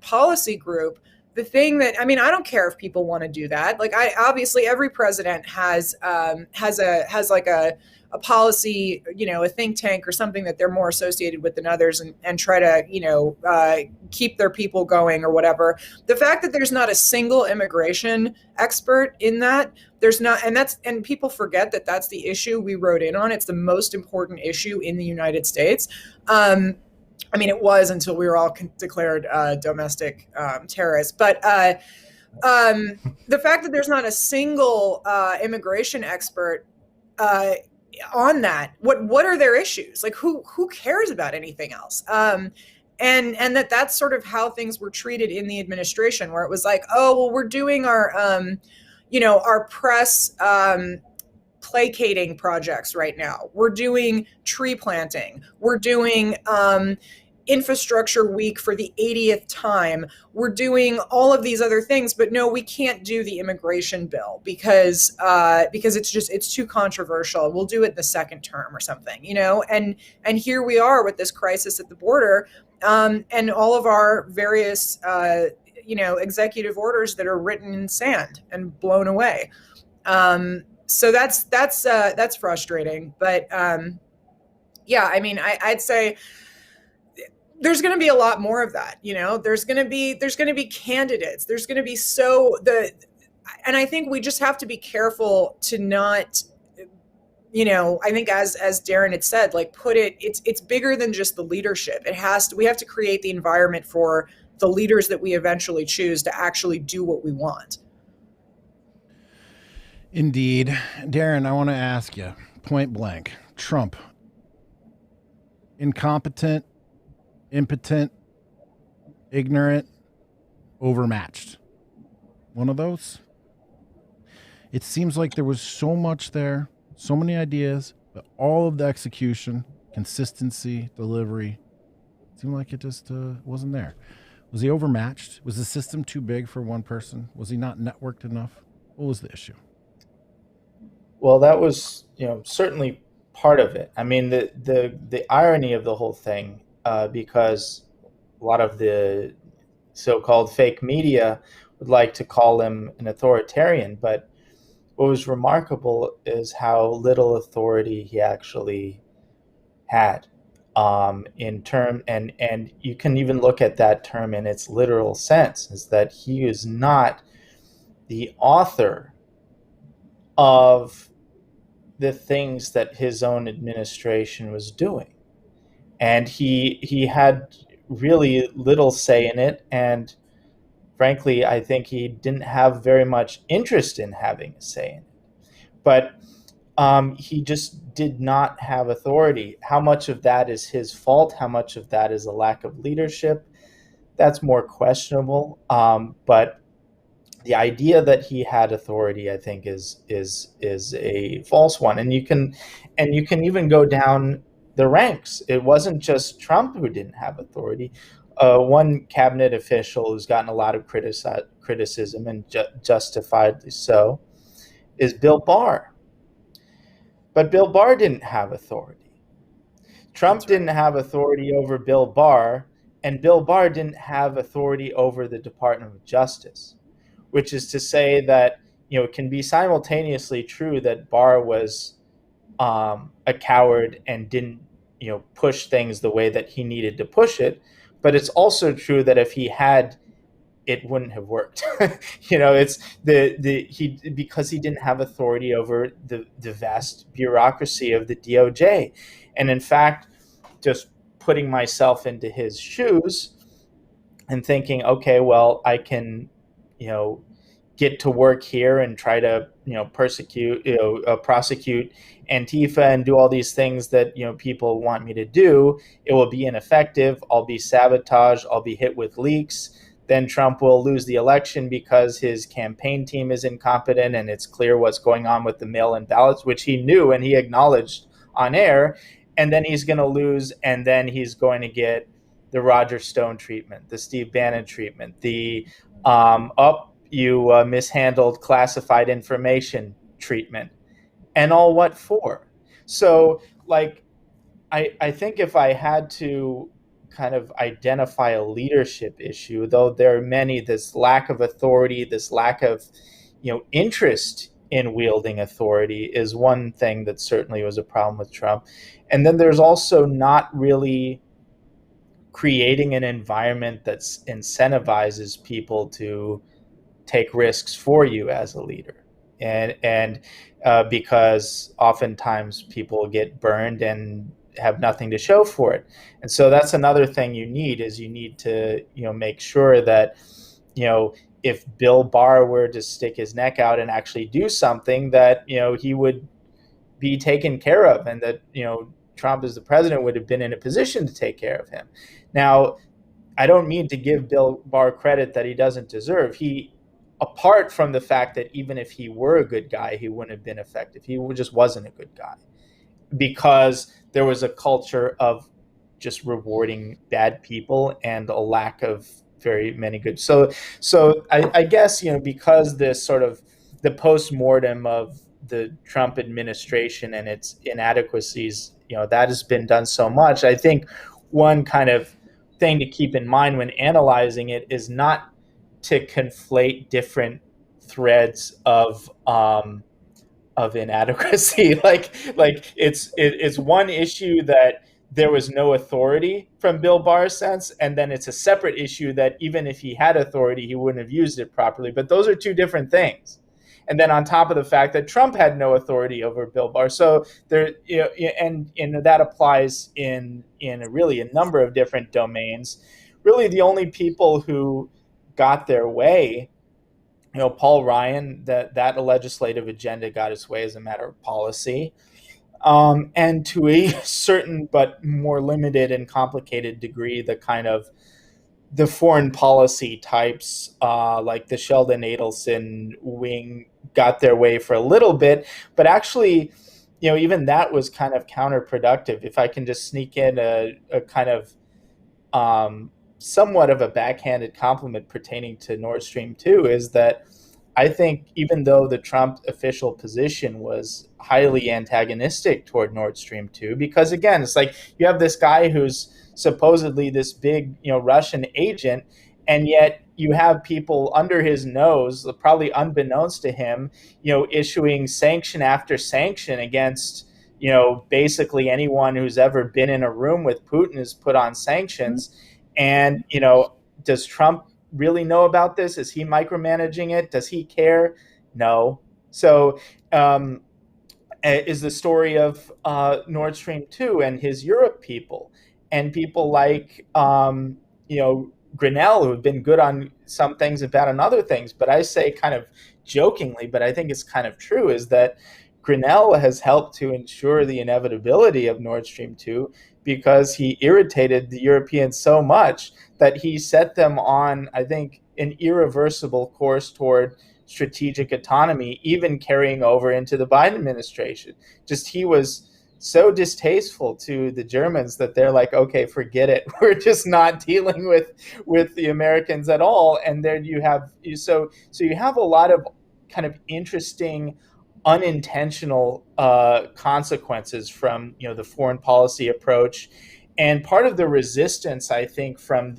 policy group, the thing that, I mean, I don't care if people want to do that. Like, obviously every president has like a policy, a think tank or something that they're more associated with than others, and try to, keep their people going or whatever. The fact that there's not a single immigration expert in that, there's not, and people forget that that's the issue we wrote in on. It's the most important issue in the United States. I mean, it was until we were all declared domestic terrorists. But the fact that there's not a single immigration expert on that, what are their issues? Like, who cares about anything else? And that's sort of how things were treated in the administration, where it was like, oh, well, we're doing our our press placating projects right now. We're doing tree planting. We're doing infrastructure week for the 80th time. We're doing all of these other things, but no, we can't do the immigration bill because it's too controversial. We'll do it in the second term or something, and here we are with this crisis at the border, and all of our various executive orders that are written in sand and blown away. So that's frustrating. But yeah, I mean, I'd say there's going to be a lot more of that. There's going to be candidates. There's going to be and I think we just have to be careful to not, I think as Darren had said, like, it's bigger than just the leadership. We have to create the environment for the leaders that we eventually choose to actually do what we want. Indeed. Darren, I want to ask you, point blank, Trump, incompetent, impotent, ignorant, overmatched? One of those? It seems like there was so much there, so many ideas, but all of the execution, consistency, delivery, seemed like it just wasn't there. Was he overmatched? Was the system too big for one person? Was he not networked enough? What was the issue? Well, that was, certainly part of it. I mean, the irony of the whole thing, because a lot of the so-called fake media would like to call him an authoritarian, but what was remarkable is how little authority he actually had. In term, and you can even look at that term in its literal sense, is that he is not the author of the things that his own administration was doing, and he had really little say in it. And frankly, I think he didn't have very much interest in having a say in it. But he just did not have authority. How much of that is his fault? How much of that is a lack of leadership? That's more questionable. But the idea that he had authority, I think, is a false one. And you can even go down the ranks. It wasn't just Trump who didn't have authority. One cabinet official who's gotten a lot of criticism, and justifiably so, is Bill Barr. But Bill Barr didn't have authority. Trump didn't have authority over Bill Barr, and Bill Barr didn't have authority over the Department of Justice, which is to say that, it can be simultaneously true that Barr was a coward and didn't, push things the way that he needed to push it, but it's also true that if he had, it wouldn't have worked. It's because he didn't have authority over the vast bureaucracy of the DOJ. And in fact, just putting myself into his shoes and thinking, okay, well, I can, get to work here and try to, prosecute Antifa and do all these things that people want me to do, it will be ineffective. I'll be sabotaged. I'll be hit with leaks. Then Trump will lose the election because his campaign team is incompetent, and it's clear what's going on with the mail-in ballots, which he knew and he acknowledged on air. And then he's going to lose, and then he's going to get the Roger Stone treatment, the Steve Bannon treatment, the you mishandled classified information treatment, and all what for? So, like, I think if I had to kind of identify a leadership issue, though there are many, this lack of authority, this lack of interest in wielding authority is one thing that certainly was a problem with Trump. And then there's also not really creating an environment that incentivizes people to take risks for you as a leader, and because oftentimes people get burned and have nothing to show for it. And so that's another thing you need to make sure that if Bill Barr were to stick his neck out and actually do something, that he would be taken care of, and that Trump as the president would have been in a position to take care of him. Now, I don't mean to give Bill Barr credit that he doesn't deserve. Apart from the fact that even if he were a good guy, he wouldn't have been effective. He just wasn't a good guy, because there was a culture of just rewarding bad people and a lack of very many good. So I guess, because this sort of the post-mortem of the Trump administration and its inadequacies, that has been done so much. I think one kind of thing to keep in mind when analyzing it is not to conflate different threads of inadequacy. like it's one issue that there was no authority from Bill Barr's sense, and then it's a separate issue that even if he had authority, he wouldn't have used it properly. But those are two different things. And then on top of the fact that Trump had no authority over Bill Barr, so there, and that applies in really a number of different domains. Really, the only people who got their way, Paul Ryan, that legislative agenda got its way as a matter of policy. And to a certain but more limited and complicated degree, the foreign policy types, like the Sheldon Adelson wing, got their way for a little bit. But actually, even that was kind of counterproductive. If I can just sneak in a kind of somewhat of a backhanded compliment pertaining to Nord Stream 2, is that I think even though the Trump official position was highly antagonistic toward Nord Stream 2, because again, it's like you have this guy who's supposedly this big, Russian agent, and yet you have people under his nose, probably unbeknownst to him, issuing sanction after sanction against, basically anyone who's ever been in a room with Putin is put on sanctions. And, does Trump really know about this? Is he micromanaging it? Does he care? No. So is the story of Nord Stream 2 and his Europe people, and people like, Grinnell, who have been good on some things and bad on other things. But I say kind of jokingly, but I think it's kind of true, is that Grinnell has helped to ensure the inevitability of Nord Stream 2 because he irritated the Europeans so much that he set them on, I think, an irreversible course toward strategic autonomy, even carrying over into the Biden administration. Just he was so distasteful to the Germans that they're like, okay, forget it. We're just not dealing with the Americans at all. And then you have a lot of kind of interesting unintentional consequences from the foreign policy approach. And part of the resistance, I think, from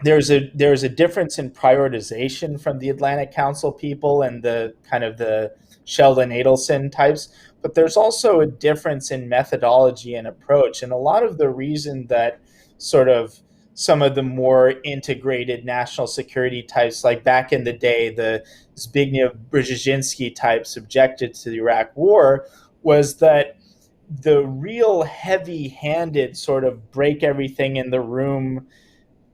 there's a difference in prioritization from the Atlantic Council people and the kind of the Sheldon Adelson types, but there's also a difference in methodology and approach. And a lot of the reason that sort of some of the more integrated national security types, like back in the day, the Zbigniew Brzezinski types objected to the Iraq War, was that the real heavy-handed sort of break everything in the room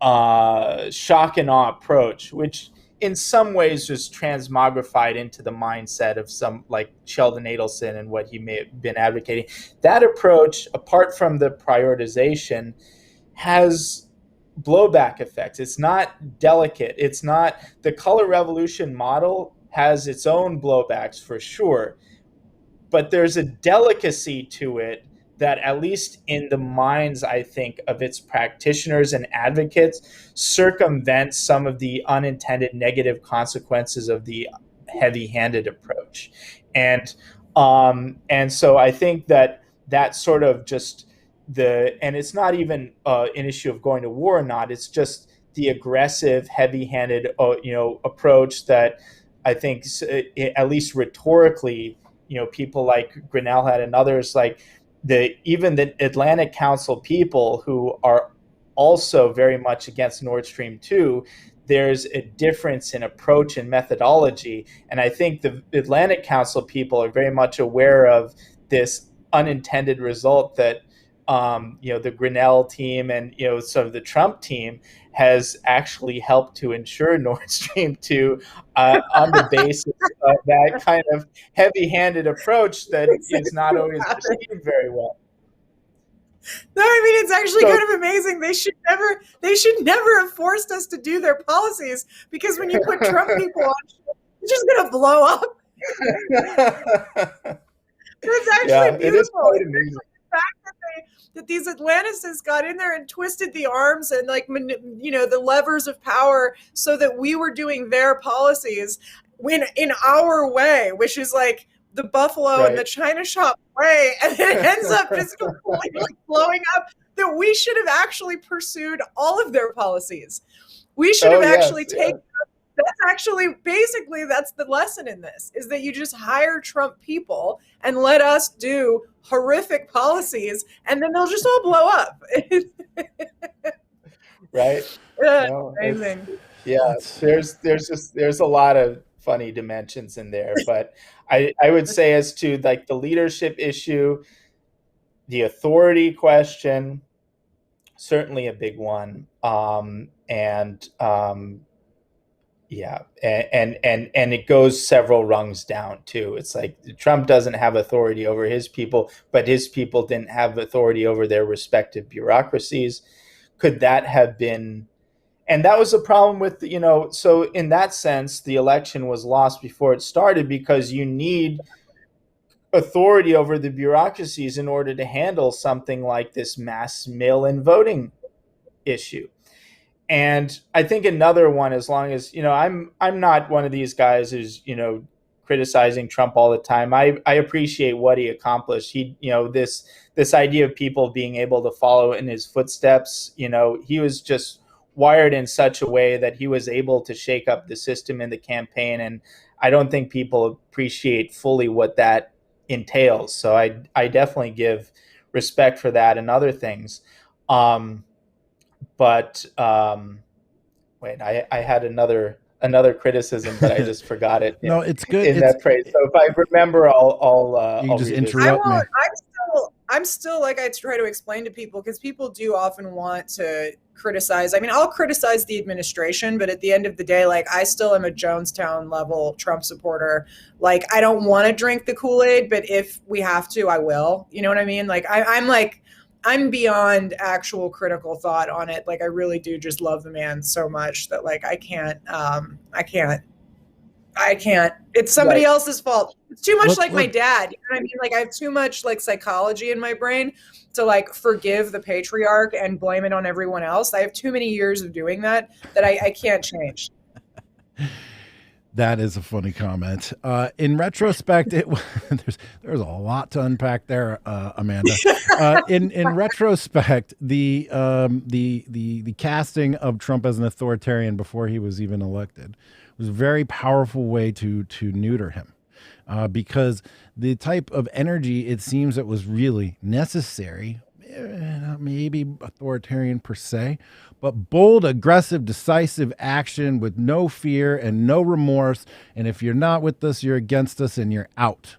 shock and awe approach, which in some ways just transmogrified into the mindset of some like Sheldon Adelson and what he may have been advocating. That approach, apart from the prioritization, has blowback effects. It's not delicate. It's not, the color revolution model has its own blowbacks for sure, but there's a delicacy to it that, at least in the minds, I think, of its practitioners and advocates, circumvents some of the unintended negative consequences of the heavy-handed approach. And so I think that sort of just and it's not even an issue of going to war or not. It's just the aggressive, heavy-handed, approach that I think, at least rhetorically, people like Grinnell had and others, like even the Atlantic Council people who are also very much against Nord Stream 2, there's a difference in approach and methodology. And I think the Atlantic Council people are very much aware of this unintended result that the Grinnell team and sort of the Trump team has actually helped to ensure Nord Stream 2 on the basis of that kind of heavy-handed approach that is not always received very well. No, I mean, it's actually kind of amazing. They should never have forced us to do their policies, because when you put Trump people on, it's just going to blow up. It's actually beautiful. It is quite amazing. The fact that these Atlantists got in there and twisted the arms and the levers of power so that we were doing their policies in our way, which is like the Buffalo and the China shop way, and it ends up just completely blowing up. That we should have actually pursued all of their policies. We should have actually taken. That's actually basically that's the lesson in this, is that you just hire Trump people and let us do horrific policies, and then they'll just all blow up. Right? No, amazing. Yeah, there's a lot of funny dimensions in there, but I would say, as to like the leadership issue, the authority question, certainly a big one, yeah, and it goes several rungs down too. It's like Trump doesn't have authority over his people, but his people didn't have authority over their respective bureaucracies. Could that have been? And that was a problem with, so in that sense, the election was lost before it started, because you need authority over the bureaucracies in order to handle something like this mass mail-in voting issue. And I think another one, as long as, I'm not one of these guys who's, criticizing Trump all the time. I appreciate what he accomplished. He, this idea of people being able to follow in his footsteps, he was just wired in such a way that he was able to shake up the system in the campaign. And I don't think people appreciate fully what that entails. So I definitely give respect for that and other things. But wait, I had another criticism, but I just forgot it. No, it's good. In that praise. So if I remember, I'll just interrupt me. I'm still like, I try to explain to people, because people do often want to criticize. I mean, I'll criticize the administration, but at the end of the day, like, I still am a Jonestown level Trump supporter. Like, I don't want to drink the Kool-Aid, but if we have to, I will. You know what I mean? Like, I'm beyond actual critical thought on it. Like, I really do just love the man so much that, like, I can't. It's somebody else's fault. It's too much my dad. You know what I mean? Like, I have too much like psychology in my brain to like forgive the patriarch and blame it on everyone else. I have too many years of doing that I can't change. That is a funny comment. In retrospect, there's a lot to unpack there, Amanda. In retrospect, the casting of Trump as an authoritarian before he was even elected was a very powerful way to neuter him, because the type of energy it seems that was really necessary, maybe authoritarian per se, but bold, aggressive, decisive action with no fear and no remorse. And if you're not with us, you're against us and you're out.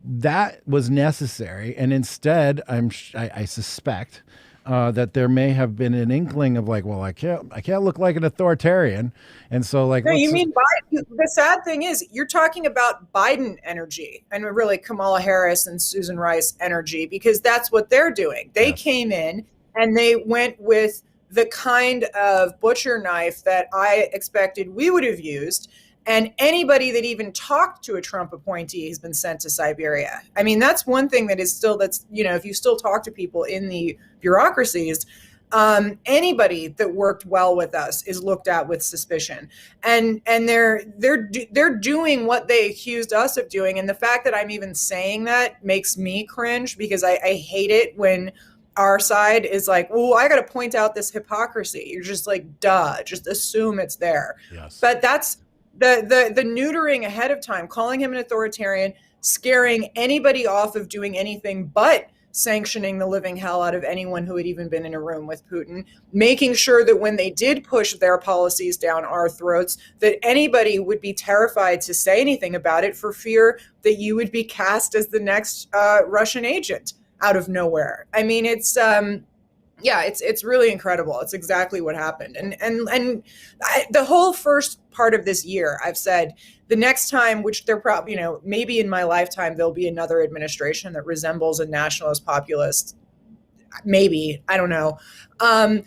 That was necessary. And instead, I suspect that there may have been an inkling of like, well, I can't look like an authoritarian, and so like, No, you mean Biden? The sad thing is, you're talking about Biden energy and really Kamala Harris and Susan Rice energy, because that's what they're doing. They came in and they went with the kind of butcher knife that I expected we would have used. And anybody that even talked to a Trump appointee has been sent to Siberia. I mean, that's one thing that is still, that's, you know, if you still talk to people in the bureaucracies, anybody that worked well with us is looked at with suspicion, and they're doing what they accused us of doing. And the fact that I'm even saying that makes me cringe, because I hate it when our side is like, "Oh, I got to point out this hypocrisy." You're just like, duh, just assume it's there. Yes. But that's the neutering ahead of time, calling him an authoritarian, scaring anybody off of doing anything but sanctioning the living hell out of anyone who had even been in a room with Putin, making sure that when they did push their policies down our throats, that anybody would be terrified to say anything about it for fear that you would be cast as the next Russian agent out of nowhere. I mean, it's really incredible. It's exactly what happened. The whole first part of this year, I've said the next time, which they're probably, you know, maybe in my lifetime, there'll be another administration that resembles a nationalist populist. Maybe, I don't know. But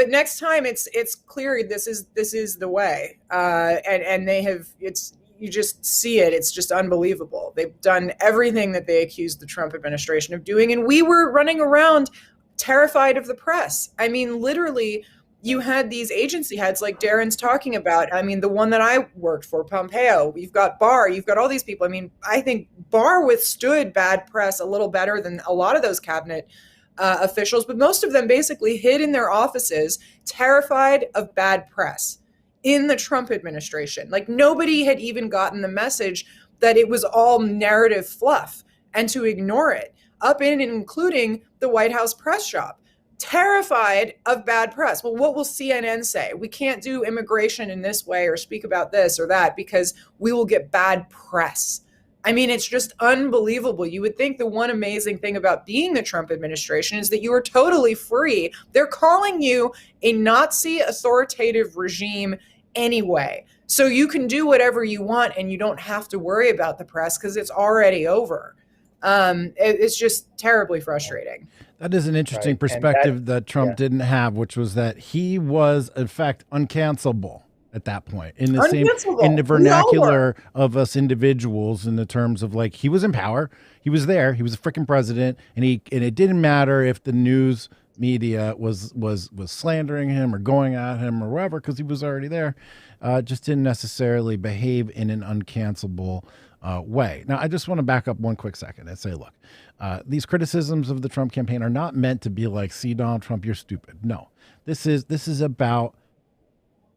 next time it's clear this is the way. And they have, you just see it. It's just unbelievable. They've done everything that they accused the Trump administration of doing. And we were running around terrified of the press. I mean, literally, you had these agency heads like Darren's talking about. I mean, the one that I worked for, Pompeo, you've got Barr, you've got all these people. I mean, I think Barr withstood bad press a little better than a lot of those cabinet officials, but most of them basically hid in their offices, terrified of bad press in the Trump administration. Like, nobody had even gotten the message that it was all narrative fluff, and to ignore it, up in and including the White House press shop, terrified of bad press. Well, what will CNN say? We can't do immigration in this way or speak about this or that because we will get bad press. I mean, it's just unbelievable. You would think the one amazing thing about being the Trump administration is that you are totally free. They're calling you a Nazi authoritative regime anyway. So you can do whatever you want and you don't have to worry about the press because it's already over. It's just terribly frustrating. That is an interesting perspective that Trump didn't have, which was that he was, in fact, uncancelable at that point in the vernacular of us individuals, in the terms of like, he was in power, he was there, he was a freaking president, and it didn't matter if the news media was slandering him or going at him or whatever, because he was already there. Just didn't necessarily behave in an uncancelable way. Now, I just want to back up one quick second and say, look, these criticisms of the Trump campaign are not meant to be like, see, Donald Trump, you're stupid. No, this is about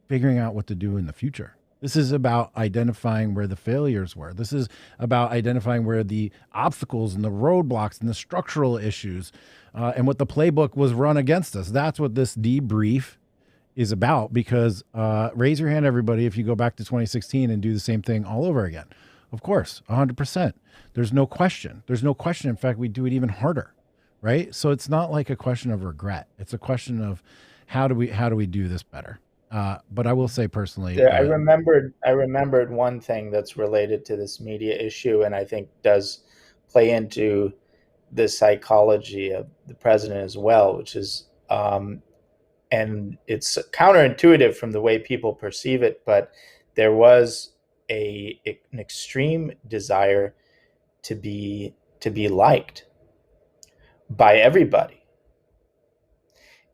figuring out what to do in the future. This is about identifying where the failures were. This is about identifying where the obstacles and the roadblocks and the structural issues and what the playbook was run against us. That's what this debrief is about, because raise your hand, everybody, if you go back to 2016 and do the same thing all over again. Of course, 100%. There's no question. There's no question. In fact, we do it even harder, right? So it's not like a question of regret. It's a question of how do we do this better? But I will say personally, I remembered one thing that's related to this media issue, and I think does play into the psychology of the president as well, which is, and it's counterintuitive from the way people perceive it, but there was an extreme desire to be liked by everybody,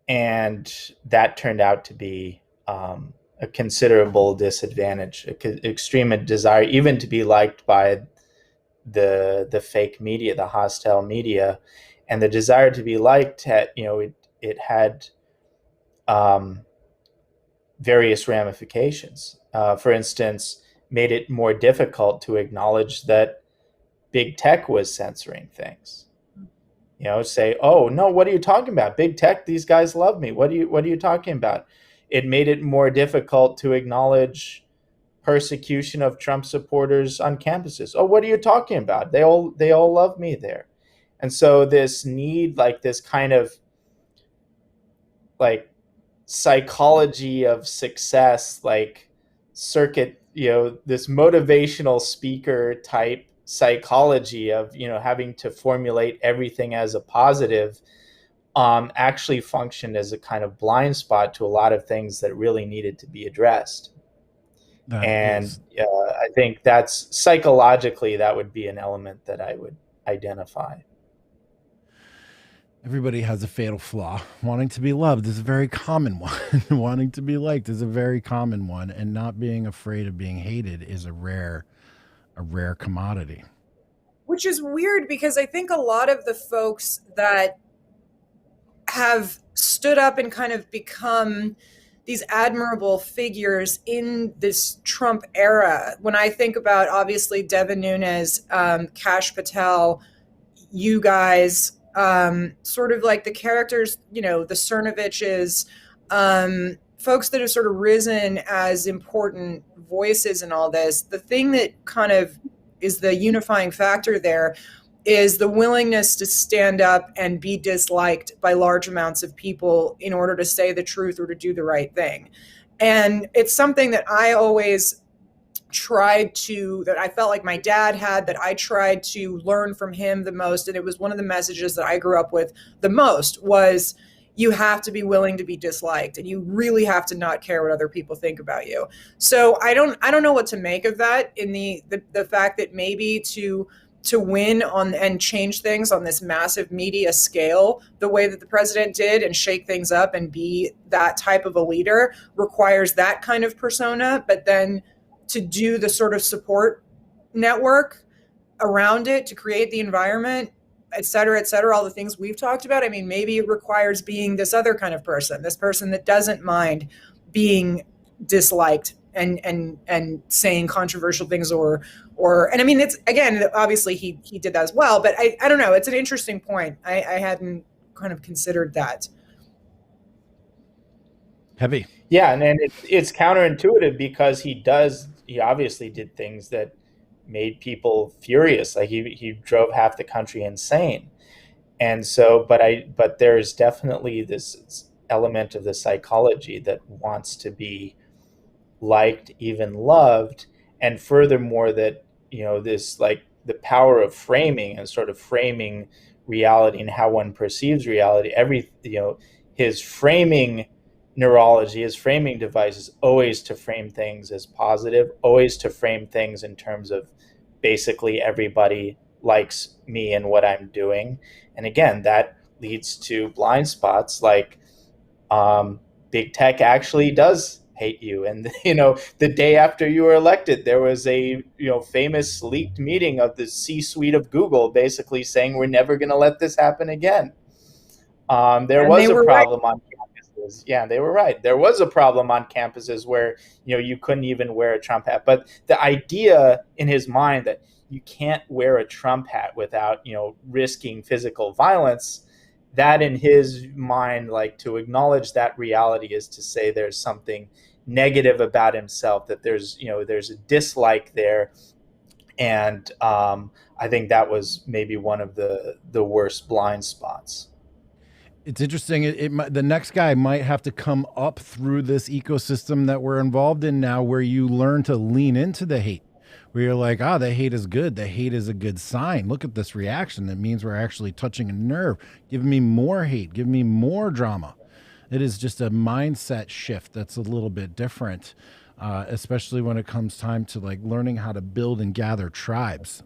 and that turned out to be a considerable disadvantage, extreme desire even to be liked by the fake media, the hostile media, and the desire to be liked had, it had various ramifications. For instance, made it more difficult to acknowledge that big tech was censoring things. Say, oh no, what are you talking about? Big tech, these guys love me. What are you talking about? It made it more difficult to acknowledge persecution of Trump supporters on campuses. Oh, what are you talking about? They all love me there. And so this need, like this kind of like psychology of success, like circuit, this motivational speaker type psychology of, having to formulate everything as a positive, actually functioned as a kind of blind spot to a lot of things that really needed to be addressed. And I think that's psychologically, that would be an element that I would identify. Everybody has a fatal flaw. Wanting to be loved is a very common one. Wanting to be liked is a very common one. And not being afraid of being hated is a rare commodity. Which is weird, because I think a lot of the folks that have stood up and kind of become these admirable figures in this Trump era, when I think about obviously Devin Nunes, Kash Patel, you guys, sort of like the characters, the Cernoviches, folks that have sort of risen as important voices in all this, the thing that kind of is the unifying factor there is the willingness to stand up and be disliked by large amounts of people in order to say the truth or to do the right thing. And it's something that I always that I felt like my dad had, that I tried to learn from him the most. And it was one of the messages that I grew up with the most was, you have to be willing to be disliked, and you really have to not care what other people think about you. So I don't know what to make of that, in the fact that maybe to win on and change things on this massive media scale, the way that the president did, and shake things up and be that type of a leader, requires that kind of persona. But then to do the sort of support network around it, to create the environment, et cetera, all the things we've talked about. I mean, maybe it requires being this other kind of person, this person that doesn't mind being disliked and saying controversial things or and I mean, it's, again, obviously he did that as well, but I don't know. It's an interesting point. I hadn't kind of considered that. Heavy. Yeah. And it's counterintuitive, because he obviously did things that made people furious. Like he drove half the country insane. And so, but there's definitely this element of the psychology that wants to be liked, even loved. And furthermore, that, this, like, the power of framing and sort of framing reality and how one perceives reality, his framing neurology, his framing device is always to frame things as positive, always to frame things in terms of basically everybody likes me and what I'm doing. And again, that leads to blind spots, like big tech actually does hate you. And, the day after you were elected, there was a, famous leaked meeting of the C-suite of Google basically saying, we're never going to let this happen again. There was a problem on campuses. Yeah, they were right. There was a problem on campuses where, you couldn't even wear a Trump hat. But the idea in his mind that you can't wear a Trump hat without, risking physical violence, that in his mind, like, to acknowledge that reality is to say there's something negative about himself, that there's a dislike there. And I think that was maybe one of the worst blind spots. It's interesting. The next guy might have to come up through this ecosystem that we're involved in now, where you learn to lean into the hate, where you're like, the hate is good. The hate is a good sign. Look at this reaction. That means we're actually touching a nerve. Give me more hate. Give me more drama. It is just a mindset shift that's a little bit different, especially when it comes time to, like, learning how to build and gather tribes.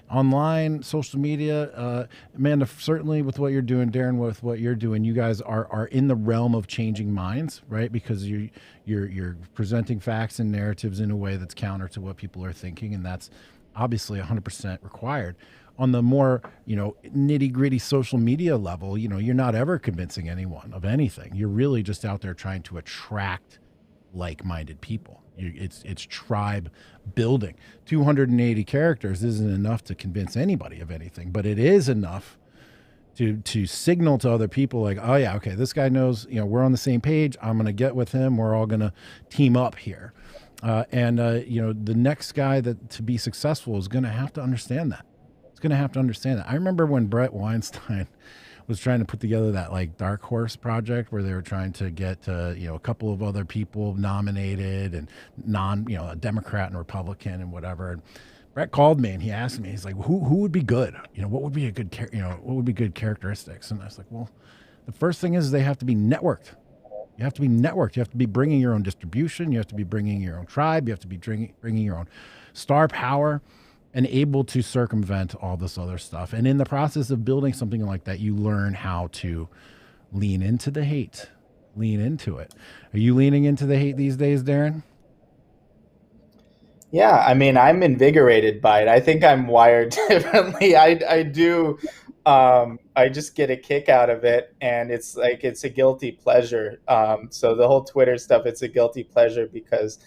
Online, social media, Amanda, certainly with what you're doing, Darren, with what you're doing, you guys are in the realm of changing minds, right? Because you're presenting facts and narratives in a way that's counter to what people are thinking, and that's obviously 100% required. On the more, nitty gritty social media level, you're not ever convincing anyone of anything. You're really just out there trying to attract like-minded people. It's tribe building. 280 characters isn't enough to convince anybody of anything, but it is enough to signal to other people, like, oh yeah, okay, this guy knows, we're on the same page. I'm going to get with him. We're all going to team up here. The next guy that to be successful is going to have to understand that. is going to have to understand that. I remember when Brett Weinstein was trying to put together that like Dark Horse project where they were trying to get a couple of other people nominated and a Democrat and Republican and whatever. And Brett called me and he asked me, he's like, who would be good? What would be a good what would be good characteristics? And I was like, well, the first thing is they have to be networked. You have to be networked. You have to be bringing your own distribution. You have to be bringing your own tribe. You have to be bringing your own star power and able to circumvent all this other stuff. And in the process of building something like that, you learn how to lean into the hate, lean into it. Are you leaning into the hate these days, Darren? Yeah, I mean, I'm invigorated by it. I think I'm wired differently. I do. I just get a kick out of it, and it's like it's a guilty pleasure. So the whole Twitter stuff, it's a guilty pleasure because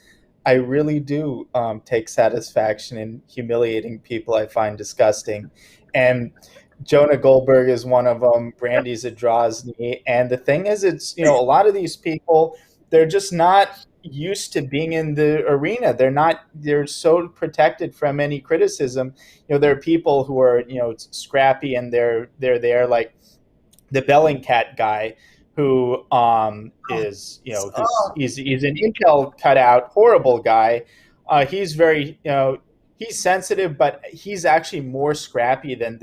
I really do take satisfaction in humiliating people I find disgusting. And Jonah Goldberg is one of them. Brandy Zadrozny. And the thing is, it's, a lot of these people, they're just not used to being in the arena. They're so protected from any criticism. There are people who are, scrappy and they're there, like the Bellingcat guy who is, he's an Intel cutout, horrible guy. He's very, he's sensitive, but he's actually more scrappy than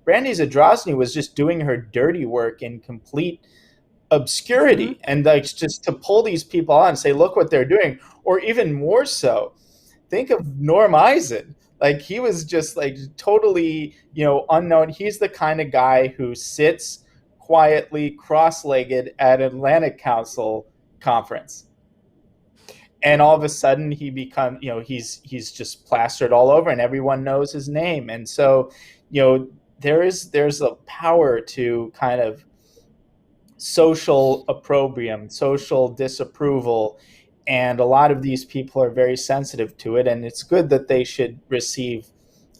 Brandy Zadrozny was just doing her dirty work in complete obscurity, and like just to pull these people on and say, look what they're doing. Or even more so, think of Norm Eisen. Like, he was just like totally, unknown. He's the kind of guy who sits quietly cross-legged at Atlantic Council conference, and all of a sudden he becomes, he's just plastered all over and everyone knows his name. And so, there's a power to kind of social opprobrium, social disapproval, and a lot of these people are very sensitive to it, and it's good that they should receive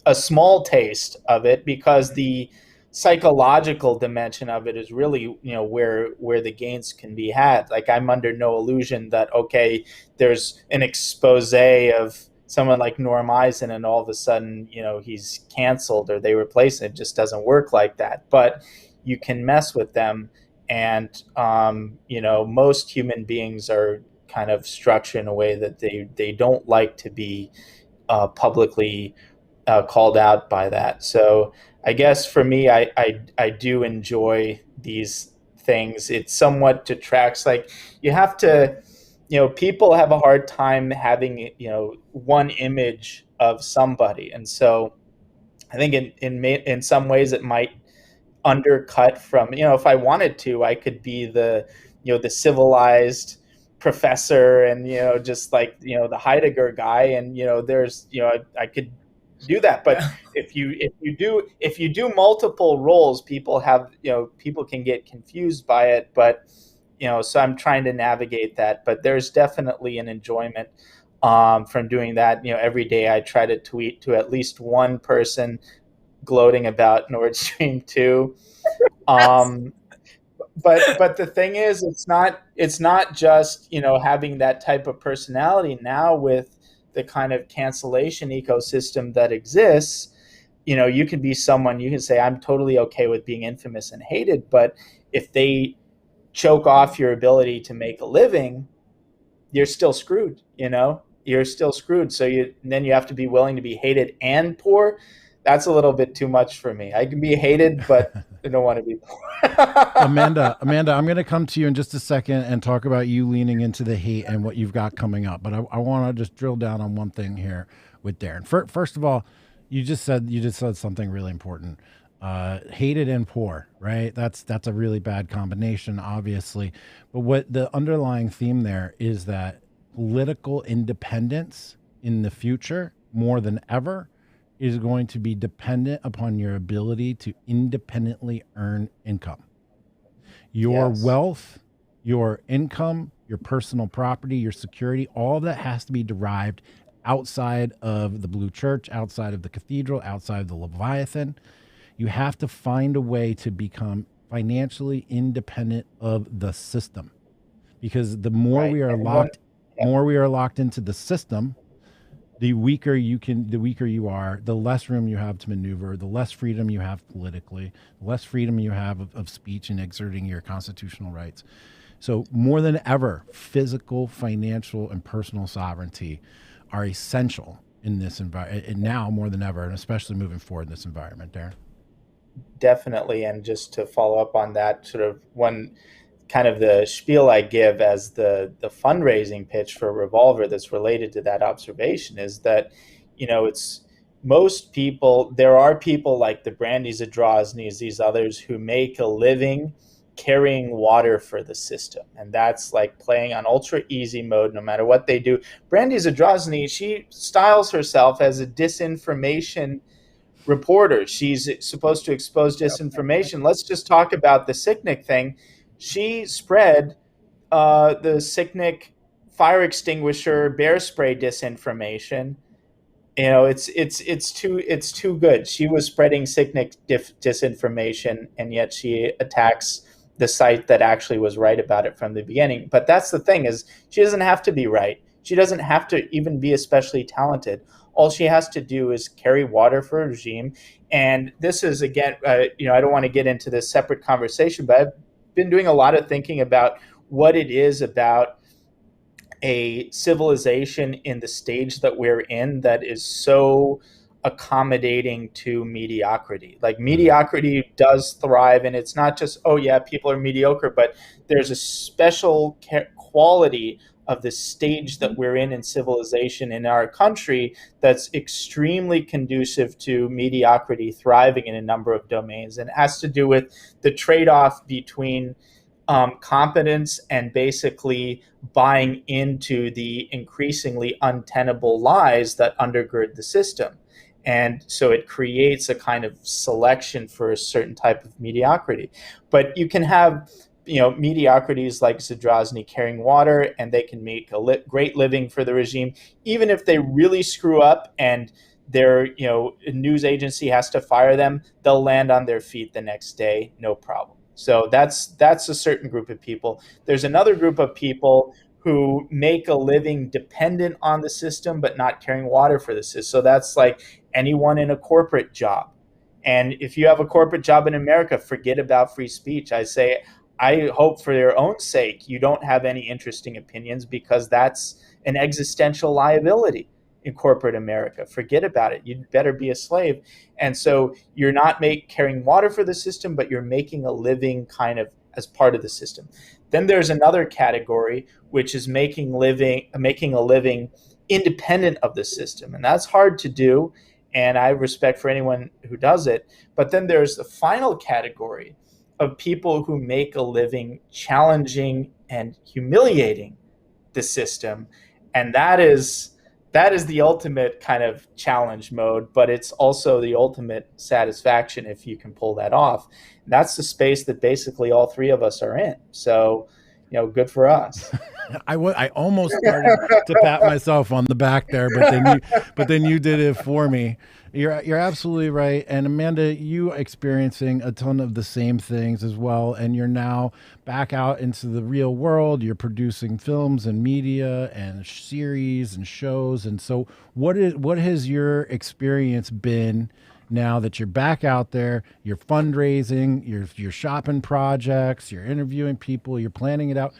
a small taste of it, because the psychological dimension of it is really, where the gains can be had. Like, I'm under no illusion that, okay, there's an expose of someone like Norm Eisen and all of a sudden, he's canceled or they replace it. It just doesn't work like that. But you can mess with them. And, most human beings are kind of structured in a way that they don't like to be publicly called out by that. So I guess for me, I do enjoy these things. It somewhat detracts. Like, you have to, people have a hard time having, one image of somebody. And so I think in some ways it might undercut from, if I wanted to, I could be the civilized professor and, just like, the Heidegger guy. And, there's, I could do that. But if you do multiple roles, people can get confused by it. But, so I'm trying to navigate that. But there's definitely an enjoyment from doing that. Every day I try to tweet to at least one person gloating about Nord Stream 2. But the thing is, it's not just, having that type of personality. Now, with the kind of cancellation ecosystem that exists, you can be someone, you can say, I'm totally okay with being infamous and hated, but if they choke off your ability to make a living, you're still screwed. You're still screwed. So then you have to be willing to be hated and poor. That's a little bit too much for me. I can be hated, but I don't want to be poor. Amanda, I'm going to come to you in just a second and talk about you leaning into the hate and what you've got coming up. But I want to just drill down on one thing here with Darren. First of all, you just said something really important. Hated and poor, right? That's a really bad combination, obviously. But what the underlying theme there is that political independence in the future, more than ever, is going to be dependent upon your ability to independently earn income. Your wealth, your income, your personal property, your security, all of that has to be derived outside of the Blue Church, outside of the cathedral, outside of the Leviathan. You have to find a way to become financially independent of the system, because the more we are locked into the system, the weaker you are, the less room you have to maneuver, the less freedom you have politically, the less freedom you have of speech and exerting your constitutional rights. So more than ever, physical, financial, and personal sovereignty are essential in this environment, and now more than ever, and especially moving forward in this environment, Darren. Definitely. And just to follow up on that, sort of one kind of the spiel I give as the fundraising pitch for Revolver that's related to that observation is that, it's most people, there are people like the Brandys, Zadrozny's, these others who make a living carrying water for the system. And that's like playing on ultra easy mode no matter what they do. Brandy Zadrozny, she styles herself as a disinformation reporter. She's supposed to expose disinformation. Let's just talk about the Sicknick thing. She spread the Sicknick fire extinguisher bear spray disinformation. It's too good. She was spreading Sicknick disinformation, and yet she attacks the site that actually was right about it from the beginning. But that's the thing, is she doesn't have to be right. She doesn't have to even be especially talented. All she has to do is carry water for a regime. And this is, again, I don't want to get into this separate conversation, but I've been doing a lot of thinking about what it is about a civilization in the stage that we're in that is so accommodating to mediocrity. Like, mediocrity does thrive, and it's not just, oh yeah, people are mediocre, but there's a special quality of the stage that we're in civilization in our country that's extremely conducive to mediocrity thriving in a number of domains, and it has to do with the trade-off between competence and basically buying into the increasingly untenable lies that undergird the system. And so it creates a kind of selection for a certain type of mediocrity. But you can have, mediocrities like Zadrozny carrying water, and they can make a great living for the regime, even if they really screw up and their news agency has to fire them, they'll land on their feet the next day, no problem. So that's a certain group of people. There's another group of people who make a living dependent on the system, but not carrying water for the system. So that's like anyone in a corporate job. And if you have a corporate job in America, forget about free speech. I hope for your own sake you don't have any interesting opinions, because that's an existential liability in corporate America. Forget about it. You'd better be a slave. And so you're not carrying water for the system, but you're making a living kind of as part of the system. Then there's another category, which is making a living independent of the system. And that's hard to do, and I have respect for anyone who does it. But then there's the final category of people who make a living challenging and humiliating the system. And that is the ultimate kind of challenge mode, but it's also the ultimate satisfaction if you can pull that off. And that's the space that basically all three of us are in. So, good for us. I almost started to pat myself on the back there, but then you did it for me. You're absolutely right. And Amanda, you experiencing a ton of the same things as well, and you're now back out into the real world. You're producing films and media and series and shows. And so what has your experience been now that you're back out there? You're fundraising, you're shopping projects, you're interviewing people, you're planning it out.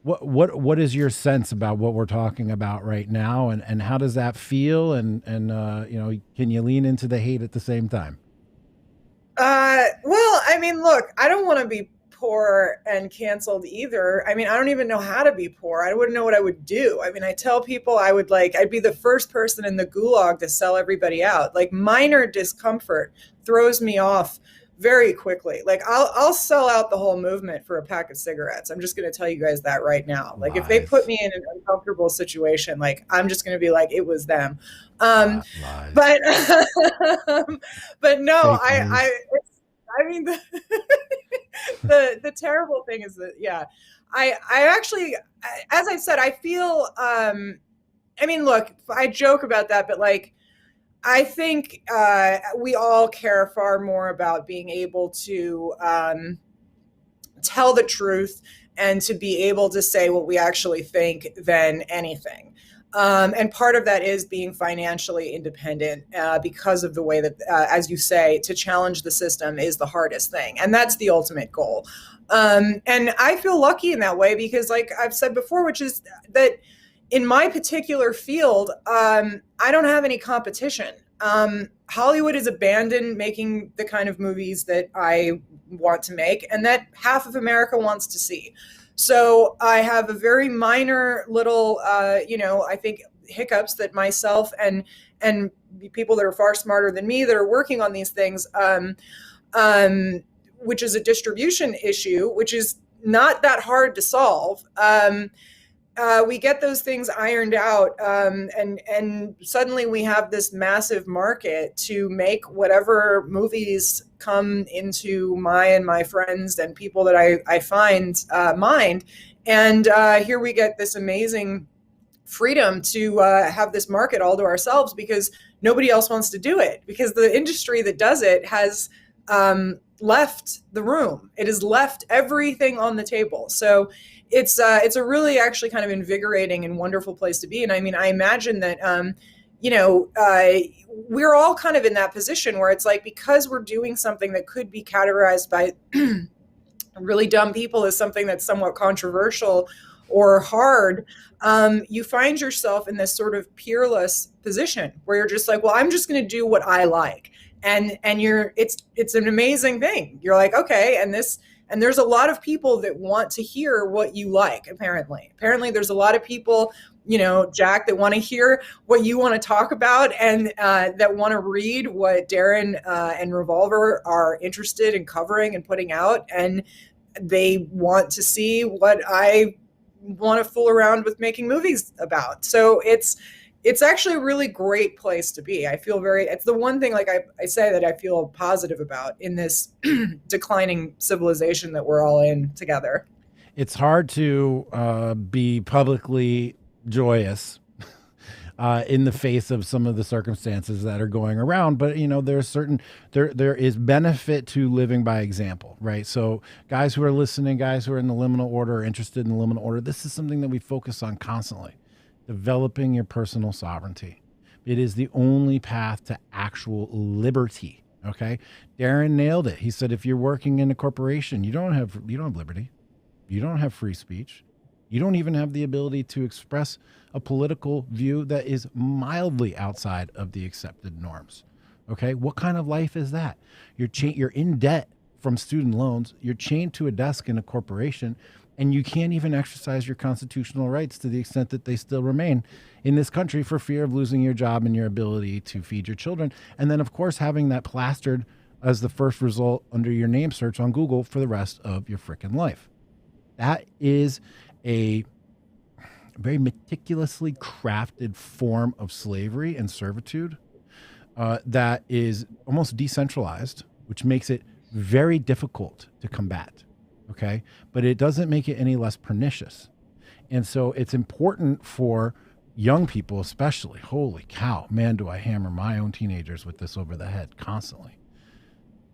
What is your sense about what we're talking about right now, and how does that feel? And can you lean into the hate at the same time? Well, I mean, look, I don't want to be poor and canceled either. I mean, I don't even know how to be poor. I wouldn't know what I would do. I mean, I tell people I'd be the first person in the gulag to sell everybody out. Like, minor discomfort throws me off very quickly. Like, I'll sell out the whole movement for a pack of cigarettes. I'm just going to tell you guys that right now. Like, if they put me in an uncomfortable situation, like, I'm just going to be like, it was them. But but no, I mean, the terrible thing is that, yeah, I actually, as I said, I feel, I mean, look, I joke about that, but like, I think we all care far more about being able to tell the truth and to be able to say what we actually think than anything. And part of that is being financially independent because of the way that, as you say, to challenge the system is the hardest thing. And that's the ultimate goal. And I feel lucky in that way because, like I've said before, which is that in my particular field, I don't have any competition. Hollywood has abandoned making the kind of movies that I want to make and that half of America wants to see. So I have a very minor little, I think hiccups that myself and people that are far smarter than me that are working on these things, which is a distribution issue, which is not that hard to solve. We get those things ironed out, and suddenly we have this massive market to make whatever movies come into my and my friends and people that I find mind. And here we get this amazing freedom to have this market all to ourselves because nobody else wants to do it because the industry that does it has left the room. It has left everything on the table. So it's a really actually kind of invigorating and wonderful place to be. And I mean, I imagine that, we're all kind of in that position where it's like, because we're doing something that could be categorized by really dumb people as something that's somewhat controversial or hard, you find yourself in this sort of peerless position where you're just like, well, I'm just going to do what I like. And it's an amazing thing. You're like, okay, and there's a lot of people that want to hear what you like, apparently. Apparently there's a lot of people, Jack, that want to hear what you want to talk about and that want to read what Darren and Revolver are interested in covering and putting out. And they want to see what I want to fool around with making movies about. So it's actually a really great place to be. I feel it's the one thing, like I say, that I feel positive about in this declining civilization that we're all in together. It's hard to be publicly joyous in the face of some of the circumstances that are going around. But, there is benefit to living by example, right? So guys who are listening, guys who are in the liminal order, or interested in the liminal order, this is something that we focus on constantly. Developing your personal sovereignty. It is the only path to actual liberty. Okay. Darren nailed it. He said, if you're working in a corporation, you don't have liberty. You don't have free speech. You don't even have the ability to express a political view that is mildly outside of the accepted norms. Okay. What kind of life is that? You're in debt from student loans. You're chained to a desk in a corporation. And you can't even exercise your constitutional rights to the extent that they still remain in this country for fear of losing your job and your ability to feed your children. And then, of course, having that plastered as the first result under your name search on Google for the rest of your frickin' life. That is a very meticulously crafted form of slavery and servitude that is almost decentralized, which makes it very difficult to combat. Okay, but it doesn't make it any less pernicious. And so it's important for young people, especially, holy cow, man, do I hammer my own teenagers with this over the head constantly.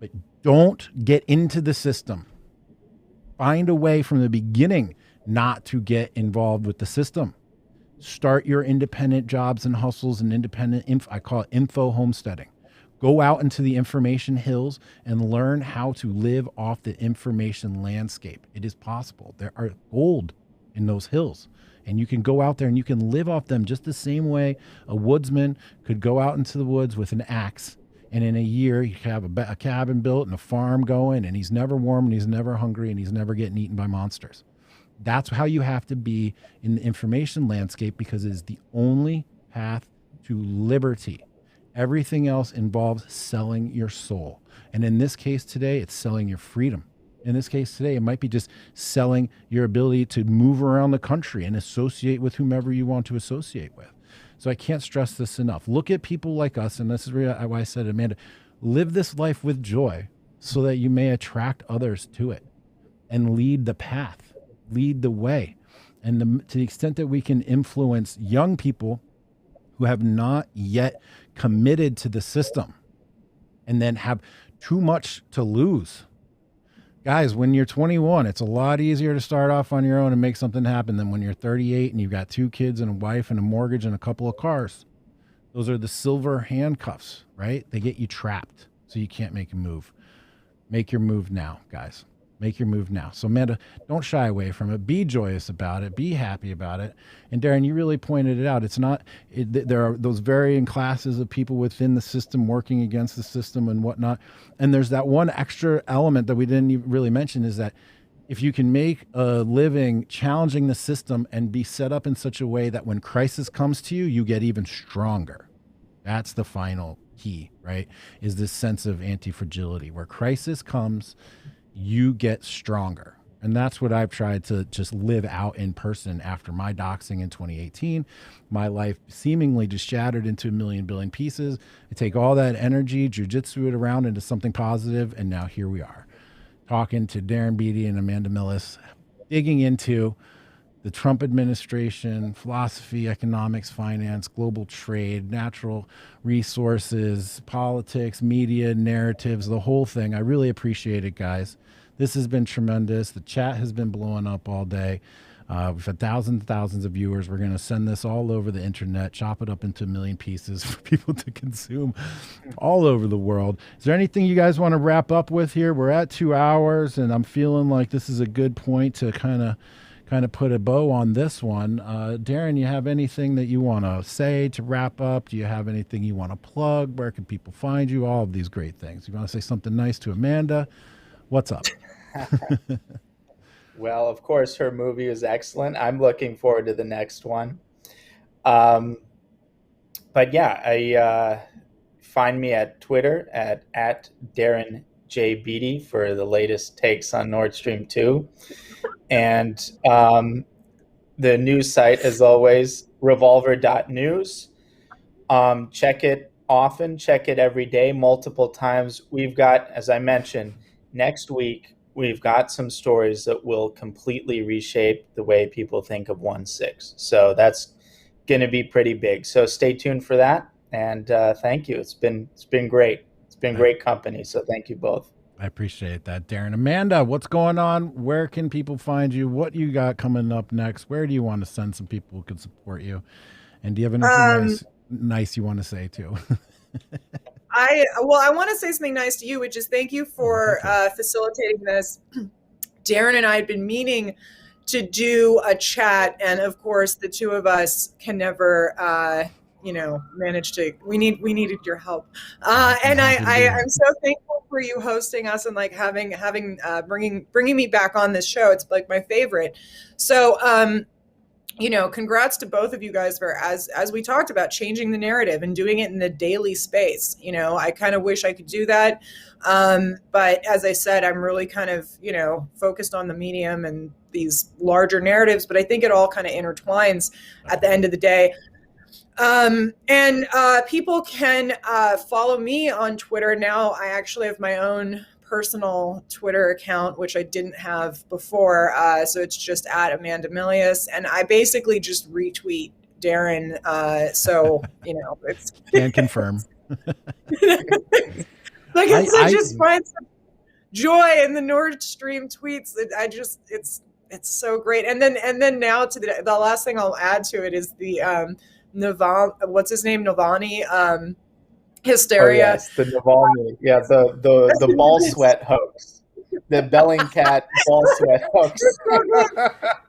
But don't get into the system. Find a way from the beginning not to get involved with the system. Start your independent jobs and hustles and independent, I call it info homesteading. Go out into the information hills and learn how to live off the information landscape. It is possible. There are gold in those hills, and you can go out there and you can live off them just the same way a woodsman could go out into the woods with an axe, and in a year you have a cabin built and a farm going, and he's never warm and he's never hungry and he's never getting eaten by monsters. That's how you have to be in the information landscape, because it is the only path to liberty. Everything else involves selling your soul. And in this case today, it's selling your freedom. In this case today, it might be just selling your ability to move around the country and associate with whomever you want to associate with. So I can't stress this enough. Look at people like us, and this is why I said, Amanda, live this life with joy so that you may attract others to it and lead the path, lead the way. And to the extent that we can influence young people who have not yet committed to the system and then have too much to lose. Guys, when you're 21, it's a lot easier to start off on your own and make something happen than when you're 38 and you've got 2 kids and a wife and a mortgage and a couple of cars. Those are the silver handcuffs, right? They get you trapped so you can't make a move. Make your move now, guys. Make your move now. So, Amanda, don't shy away from it. Be joyous about it. Be happy about it. And Darren, you really pointed it out. It's not, there are those varying classes of people within the system working against the system and whatnot. And there's that one extra element that we didn't even really mention, is that if you can make a living challenging the system and be set up in such a way that when crisis comes to you, you get even stronger. That's the final key, right? Is this sense of anti-fragility where crisis comes, you get stronger. And that's what I've tried to just live out in person after my doxing in 2018. My life seemingly just shattered into a million billion pieces. I take all that energy, jujitsu it around into something positive, and now here we are, talking to Darren Beattie and Amanda Milius, digging into the Trump administration, philosophy, economics, finance, global trade, natural resources, politics, media, narratives, the whole thing. I really appreciate it, guys. This has been tremendous. The chat has been blowing up all day. We've had thousands and thousands of viewers. We're going to send this all over the internet, chop it up into a million pieces for people to consume all over the world. Is there anything you guys want to wrap up with here? We're at 2 hours, and I'm feeling like this is a good point to kind of put a bow on this one. Darren, you have anything that you want to say to wrap up? Do you have anything you want to plug? Where can people find you? All of these great things. You want to say something nice to Amanda? What's up? Well, of course, her movie is excellent. I'm looking forward to the next one. But yeah, find me at Twitter at Darren J. Beattie for the latest takes on Nord Stream 2. And the news site, as always, revolver.news. Check it often, check it every day, multiple times. We've got, as I mentioned, next week, we've got some stories that will completely reshape the way people think of 1/6. So that's going to be pretty big. So stay tuned for that. And thank you. It's been great. It's been great company. So thank you both. I appreciate that, Darren. Amanda, what's going on? Where can people find you? What you got coming up next? Where do you want to send some people who can support you? And do you have anything nice you want to say too? I want to say something nice to you, which is thank you for facilitating this. Darren and I had been meaning to do a chat, and of course, the two of us can never, manage to. We needed your help, and I'm so thankful for you hosting us and like having bringing me back on this show. It's like my favorite. So. Congrats to both of you guys for, as we talked about, changing the narrative and doing it in the daily space. I kind of wish I could do that. But as I said, I'm really kind of, focused on the medium and these larger narratives, but I think it all kind of intertwines at the end of the day. And people can follow me on Twitter. Now I actually have my own personal Twitter account, which I didn't have before. So it's just at Amanda Milius. And I basically just retweet Darren. It's can confirm. I just find some joy in the Nord Stream tweets. It's so great. And then now to the last thing I'll add to it is the what's his name? Navalny. Hysteria. Oh, yes, the Navalny. Yeah, the ball sweat hoax. The Bellingcat ball sweat hoax.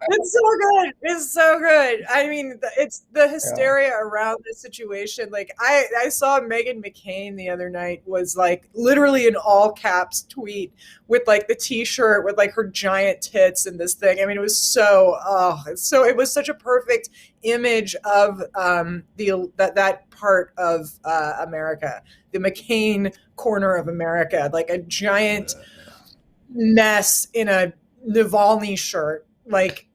It's so good. I mean, it's the hysteria around this situation. Like I saw Meghan McCain the other night was like literally an all caps tweet with like the t-shirt with like her giant tits and this thing. I mean, it was it was such a perfect image of that part of America, the McCain corner of America, like a giant mess in a Navalny shirt, like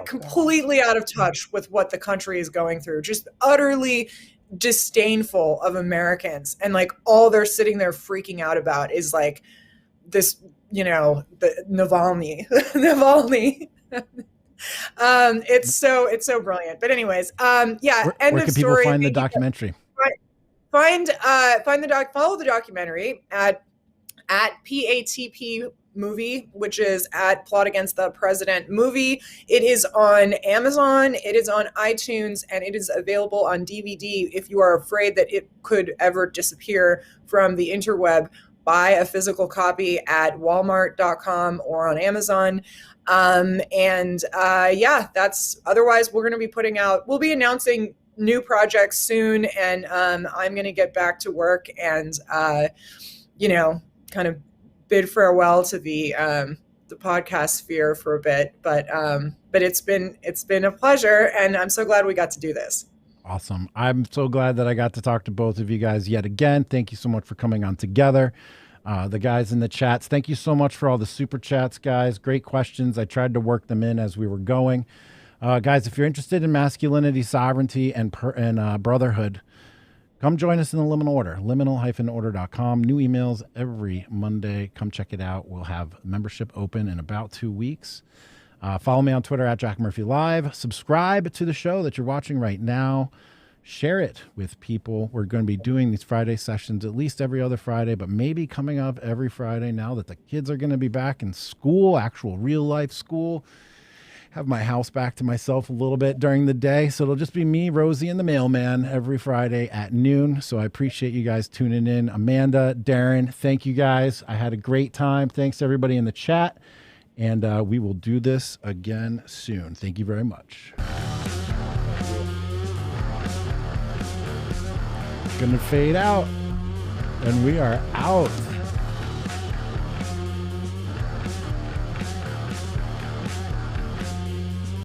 completely out of touch with what the country is going through, just utterly disdainful of Americans, and like all they're sitting there freaking out about is like this, the Navalny. It's so brilliant. But anyways, end where of can story. People find the documentary? Follow the documentary at PATP movie, which is at Plot Against the President Movie. It is on Amazon, it is on iTunes, and it is available on DVD. If you are afraid that it could ever disappear from the interweb, buy a physical copy at walmart.com or on Amazon. That's otherwise we're going to be we'll be announcing new projects soon, and I'm going to get back to work and kind of bid farewell to the podcast sphere for a bit, but it's been a pleasure, and I'm so glad we got to do this. Awesome. I'm so glad that I got to talk to both of you guys yet again. Thank you so much for coming on together. The guys in the chats, thank you so much for all the super chats, guys. Great questions. I tried to work them in as we were going. Guys, if you're interested in masculinity, sovereignty, and brotherhood, come join us in the Liminal Order, liminal-order.com. New emails every Monday. Come check it out. We'll have membership open in about 2 weeks. Follow me on Twitter at Jack Murphy Live. Subscribe to the show that you're watching right now. Share it with people. We're going to be doing these Friday sessions at least every other Friday, but maybe coming up every Friday now that the kids are going to be back in school, actual real life school. Have my house back to myself a little bit during the day. So it'll just be me, Rosie, and the mailman every Friday at noon. So I appreciate you guys tuning in. Amanda, Darren, thank you guys. I had a great time. Thanks to everybody in the chat. And we will do this again soon. Thank you very much. Gonna fade out, and we are out.